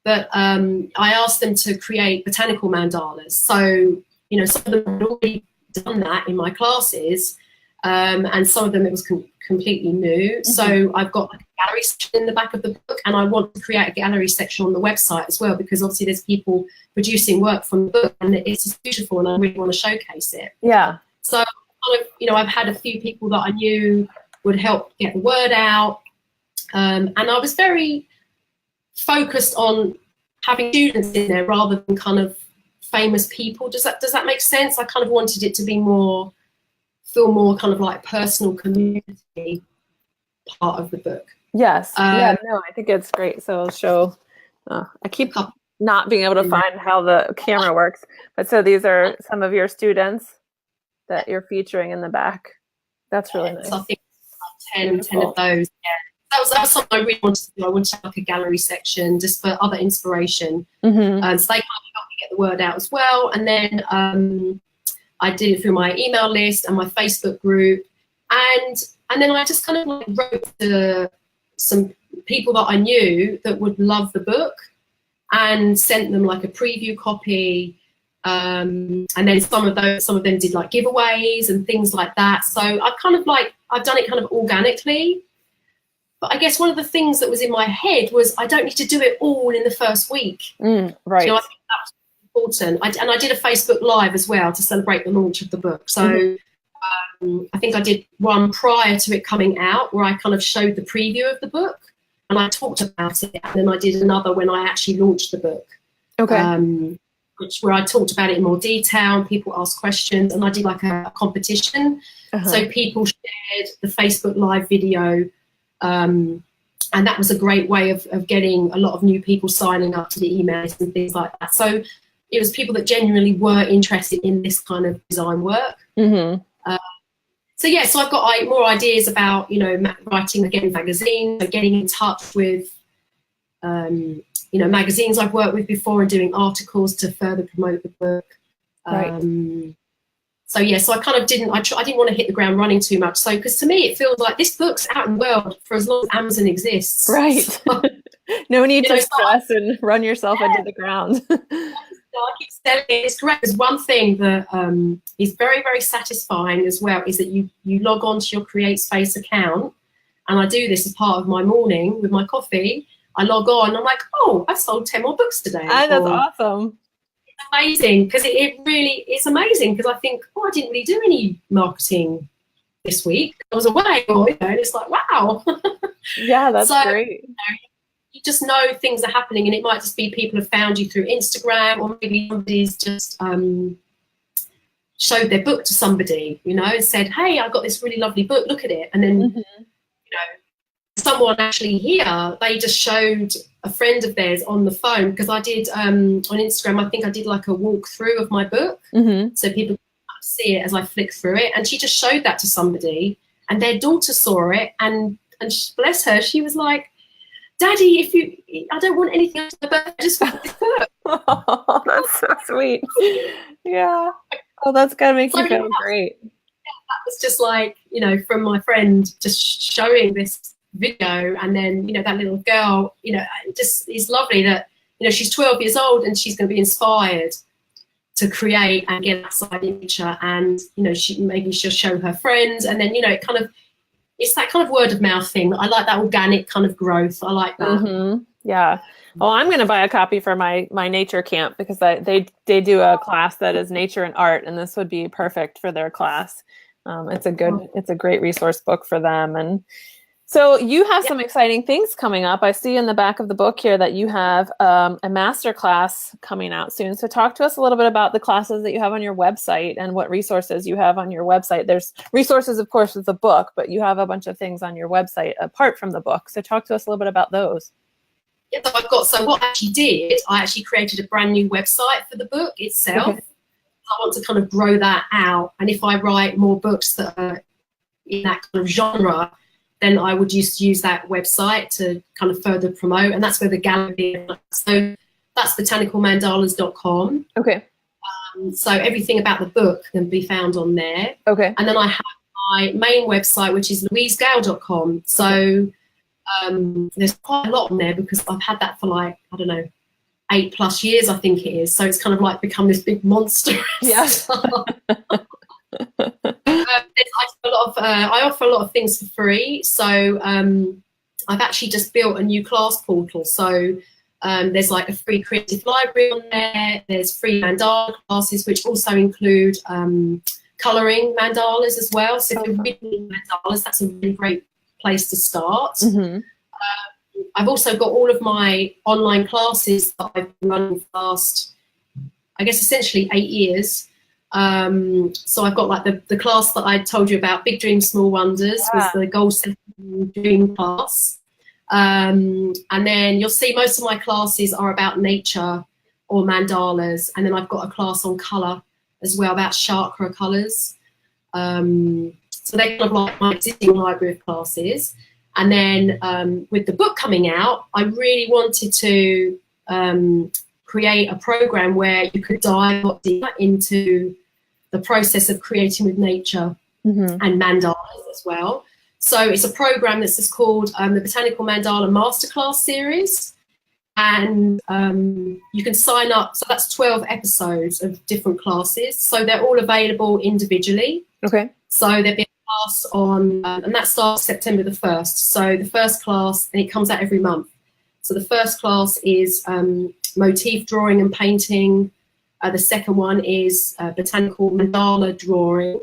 But I asked them to create botanical mandalas. So, some of them had already done that in my classes, and some of them it was completely new. Mm-hmm. So I've got a gallery section in the back of the book, and I want to create a gallery section on the website as well, because obviously there's people producing work from the book, and it's just beautiful, and I really want to showcase it. Yeah. So, I've had a few people that I knew would help get the word out, and I was very focused on having students in there rather than kind of famous people. Does that make sense? I kind of wanted it to be feel more kind of like personal community part of the book. Yes. I think it's great. So I'll show. I keep not being able to find how the camera works, but so these are some of your students that you're featuring in the back. That's really nice. So I think 10 of those. Yeah. That was something I really wanted to do. I wanted to have like a gallery section just for other inspiration. Mm-hmm. So they kind of helped me get the word out as well. And then I did it through my email list and my Facebook group. And then I just kind of like wrote to some people that I knew that would love the book and sent them like a preview copy. And then some of them did like giveaways and things like that. So I've done it kind of organically. But I guess one of the things that was in my head was I don't need to do it all in the first week. Right. I think that was important. I did a Facebook Live as well to celebrate the launch of the book. So I think I did one prior to it coming out where I kind of showed the preview of the book and I talked about it. And then I did another when I actually launched the book. Okay. Where I talked about it in more detail and people asked questions, and I did like a competition. So people shared the Facebook Live video. And that was a great way of getting a lot of new people signing up to the emails and things like that. So it was people that genuinely were interested in this kind of design work. Mm-hmm. So I've got more ideas about, writing again magazines, so getting in touch with, magazines I've worked with before and doing articles to further promote the book. Right. So I kind of didn't want to hit the ground running too much. So, because to me, it feels like this book's out in the world for as long as Amazon exists. Right. So, no need to stress and run yourself into the ground. I keep it's great. There's one thing that is very, very satisfying as well, is that you log on to your Create Space account, and I do this as part of my morning with my coffee. I log on, I'm like, oh, I've sold 10 more books today. That's awesome. It's amazing, because it's amazing, because I think, oh, I didn't really do any marketing this week. I was away, and it's like, wow. Yeah, that's great. You just know things are happening, and it might just be people have found you through Instagram, or maybe somebody's just showed their book to somebody, and said, hey, I've got this really lovely book, look at it. And then, someone actually here, they just showed a friend of theirs on the phone, because I did on Instagram, I think I did like a walkthrough of my book, so people could see it as I flick through it, and she just showed that to somebody, and their daughter saw it, and bless her, she was like, Daddy, I don't want anything else, but I just want this book. Oh, that's so sweet. Yeah. Oh, that's gonna make you feel great. Yeah, that was just like, from my friend just showing this video, and then, that little girl, it just is lovely that, she's 12 years old and she's going to be inspired to create and get outside nature, and, she'll show her friends, and then, it's that kind of word of mouth thing. I like that organic kind of growth. I like that. Yeah. Well, I'm going to buy a copy for my nature camp, because they do a class that is nature and art, and this would be perfect for their class. It's a great resource book for them. And so you have some exciting things coming up. I see in the back of the book here that you have a master class coming out soon. So talk to us a little bit about the classes that you have on your website and what resources you have on your website. There's resources, of course, with the book, but you have a bunch of things on your website apart from the book. So talk to us a little bit about those. Yeah, so what I actually did, I actually created a brand new website for the book itself. Okay. I want to kind of grow that out. And if I write more books that are in that kind of genre, then I would use that website to kind of further promote. And that's where the gallery is. So that's botanicalmandalas.com. Okay. So everything about the book can be found on there. Okay. And then I have my main website, which is louisegale.com. So there's quite a lot on there, because I've had that for 8+ years, I think it is. So it's kind of like become this big monster. Yes. I offer a lot of things for free. So I've actually just built a new class portal. So there's like a free creative library on there. There's free mandala classes, which also include colouring mandalas as well. So if you're reading mandalas, that's a really great place to start. I've also got all of my online classes that I've been running for the last, I guess, essentially 8 years. So I've got like the class that I told you about, Big Dreams, Small Wonders, was the goal setting dream class. And then you'll see most of my classes are about nature or mandalas. And then I've got a class on colour as well, about chakra colours. So they're kind of like my existing library of classes. And then with the book coming out, I really wanted to create a program where you could dive deeper into the process of creating with nature and mandalas as well. So it's a program that's just called the Botanical Mandala Masterclass Series. And you can sign up. So that's 12 episodes of different classes. So they're all available individually. Okay. So there'll be a class on, and that starts September the 1st. So the first class, and it comes out every month. So the first class is motif drawing and painting. The second one is botanical mandala drawing,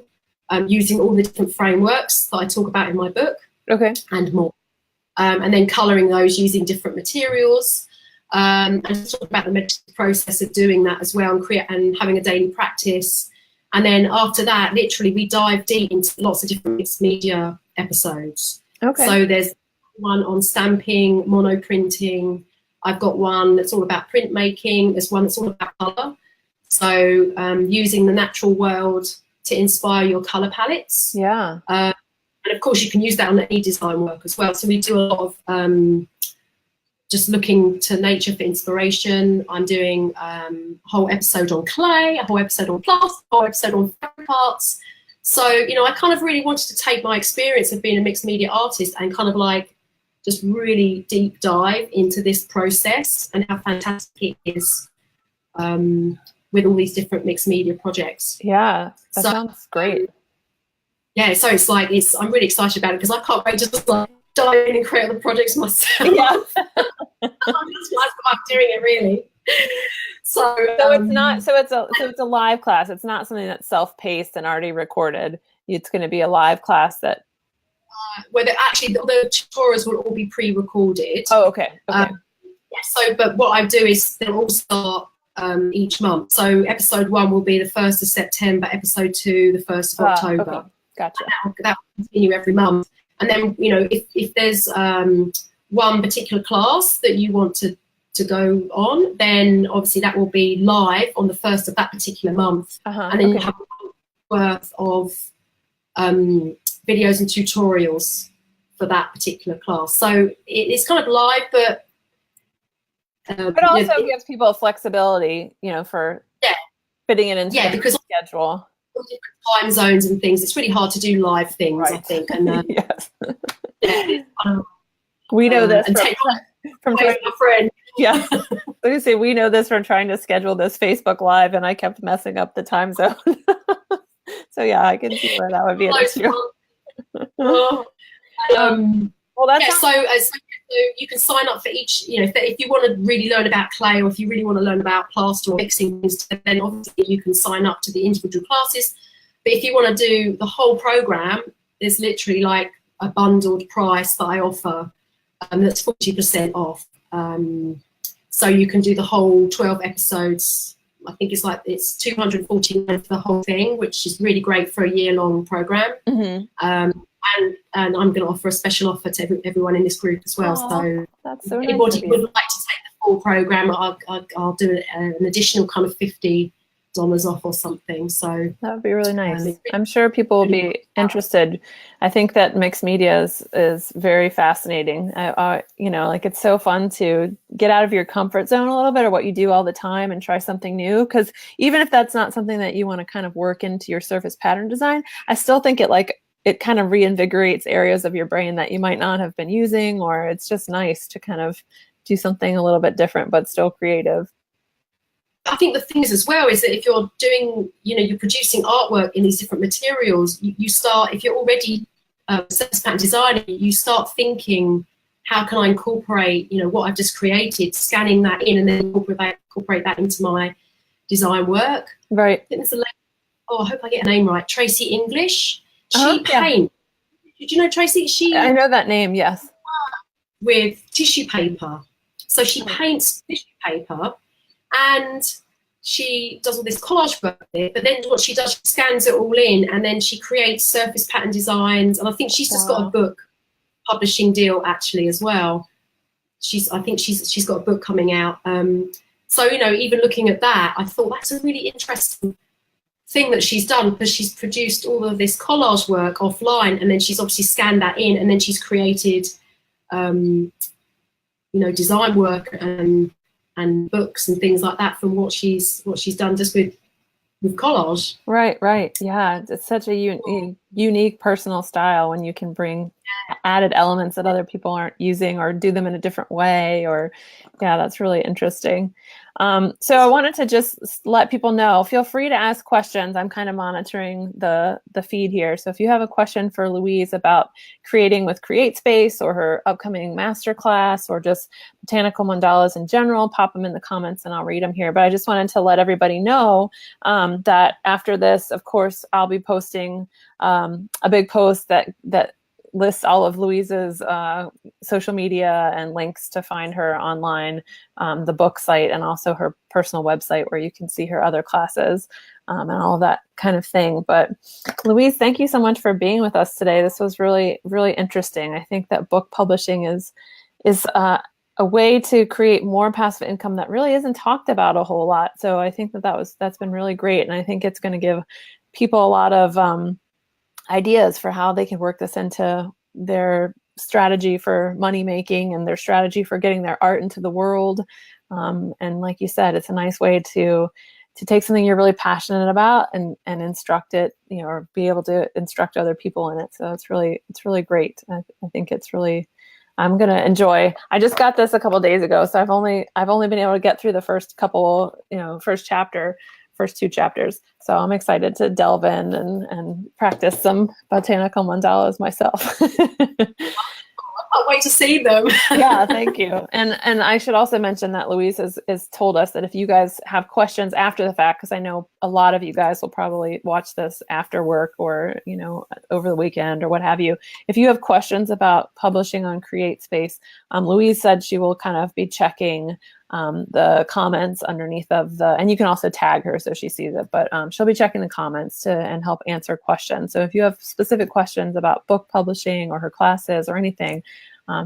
using all the different frameworks that I talk about in my book. Okay. And more. And then colouring those using different materials. And talk about the meditative process of doing that as well, and having a daily practice. And then after that, literally, we dive deep into lots of different mixed media episodes. Okay. So there's one on stamping, monoprinting. I've got one that's all about printmaking. There's one that's all about colour. So using the natural world to inspire your colour palettes. Yeah. And of course, you can use that on any design work as well. So we do a lot of just looking to nature for inspiration. I'm doing a whole episode on clay, a whole episode on plaster, a whole episode on fabric arts. So, you know, I kind of really wanted to take my experience of being a mixed media artist and kind of like just really deep dive into this process and how fantastic it is. with all these different mixed media projects. Yeah, that So sounds great. yeah, so it's like I'm really excited about it because I can't wait to just like dive in and create the projects myself. Yeah. That's why I'm doing it, really. So it's not it's a live class. It's not something that's self-paced and already recorded. It's going to be a live class that where actually the tutorials will all be pre-recorded. Oh, okay. Yeah, so but what I do is they'll all start each month. So episode 1 will be the 1st of September, episode 2 the 1st of October. Okay. Gotcha. That will continue every month. And then, you know, if there's one particular class that you want to go on, then obviously that will be live on the 1st of that particular month. And then you have a month's worth of videos and tutorials for that particular class. So it's kind of live, but also gives people flexibility, you know, for fitting it into because schedule. Different time zones and things. It's really hard to do live things, I think. And yes. We know this from my friend. Yeah. Let me say, we know this from trying to schedule this Facebook Live, and I kept messing up the time zone. So yeah, I can see where that would be an issue. Well, that's so you can sign up for each. You know, if you want to really learn about clay, or if you really want to learn about plaster or mixing things, then obviously you can sign up to the individual classes. But if you want to do the whole program, there's literally like a bundled price that I offer, that's 40% off. So you can do the whole 12 episodes. I think it's 249 for the whole thing, which is really great for a year-long program. And I'm going to offer a special offer to everyone in this group as well. So that's so if anybody would like to take the full program, I'll do an additional kind of $50 off or something. So that would be really nice. I'm sure people will be interested. I think that mixed media is very fascinating. You know, like it's so fun to get out of your comfort zone a little bit, or what you do all the time, and try something new. Because even if that's not something that you want to kind of work into your surface pattern design, I still think it kind of reinvigorates areas of your brain that you might not have been using, or it's just nice to kind of do something a little bit different but still creative. I think the thing is as well is that if you're doing, you know, you're producing artwork in these different materials, you start, if you're already surface pattern designing, you start thinking, how can I incorporate, you know, what I've just created, scanning that in, and then incorporate that into my design work. Right. I think there's a lady, I hope I get her name right, Tracy English. She paints. Did you know Tracy? I know that name, yes. With tissue paper. So she paints tissue paper, and she does all this collage work with it, but then what she does, she scans it all in, and then she creates surface pattern designs. And I think she's just got a book publishing deal actually as well. I think she's got a book coming out. So, you know, even looking at that, I thought that's a really interesting thing that she's done, because she's produced all of this collage work offline, and then she's obviously scanned that in, and then she's created, you know, design work and books and things like that from what she's done just with collage. Right. Yeah, it's such a unique personal style when you can bring added elements that other people aren't using, or do them in a different way, or that's really interesting. So I wanted to just let people know, feel free to ask questions. I'm kind of monitoring the feed here. So if you have a question for Louise about creating with CreateSpace, or her upcoming masterclass, or just botanical mandalas in general, pop them in the comments and I'll read them here. But I just wanted to let everybody know that after this, of course, I'll be posting a big post that lists all of Louise's social media and links to find her online, the book site, and also her personal website where you can see her other classes and all of that kind of thing. But Louise, thank you so much for being with us today. This was really, really interesting. I think that book publishing is a way to create more passive income that really isn't talked about a whole lot. So I think that's been really great. And I think it's going to give people a lot of ideas for how they can work this into their strategy for money making and their strategy for getting their art into the world. And like you said, it's a nice way to take something you're really passionate about and instruct it, you know, or be able to instruct other people in it. So it's really great. I think it's really I'm gonna enjoy. I just got this a couple days ago, so I've only been able to get through the first couple, first two chapters. So I'm excited to delve in and practice some botanical mandalas myself. I can't wait to see them. Yeah, thank you. And I should also mention that Louise has told us that if you guys have questions after the fact, because I know a lot of you guys will probably watch this after work or, over the weekend or what have you. If you have questions about publishing on CreateSpace, Louise said she will kind of be checking the comments underneath of and you can also tag her so she sees it, but she'll be checking the comments and help answer questions. So if you have specific questions about book publishing or her classes or anything,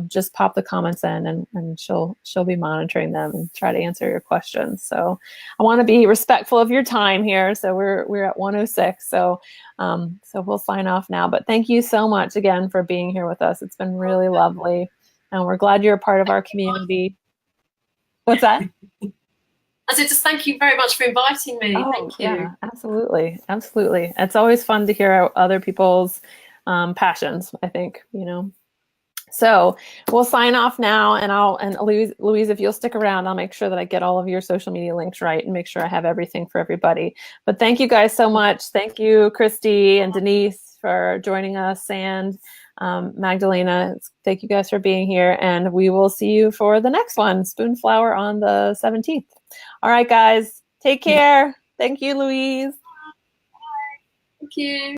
just pop the comments in and she'll be monitoring them and try to answer your questions. So I want to be respectful of your time here. So we're at 1:06. So we'll sign off now. But thank you so much again for being here with us. It's been really lovely. And we're glad you're a part of our community. What's that? I said, just thank you very much for inviting me. Oh, thank you. Yeah, absolutely. Absolutely. It's always fun to hear other people's passions, I think, So we'll sign off now, and Louise, if you'll stick around, I'll make sure that I get all of your social media links right and make sure I have everything for everybody. But thank you guys so much. Thank you, Christy and Denise, for joining us, and Magdalena. Thank you guys for being here, and we will see you for the next one, Spoonflower, on the 17th. All right, guys, take care. Thank you, Louise. Thank you.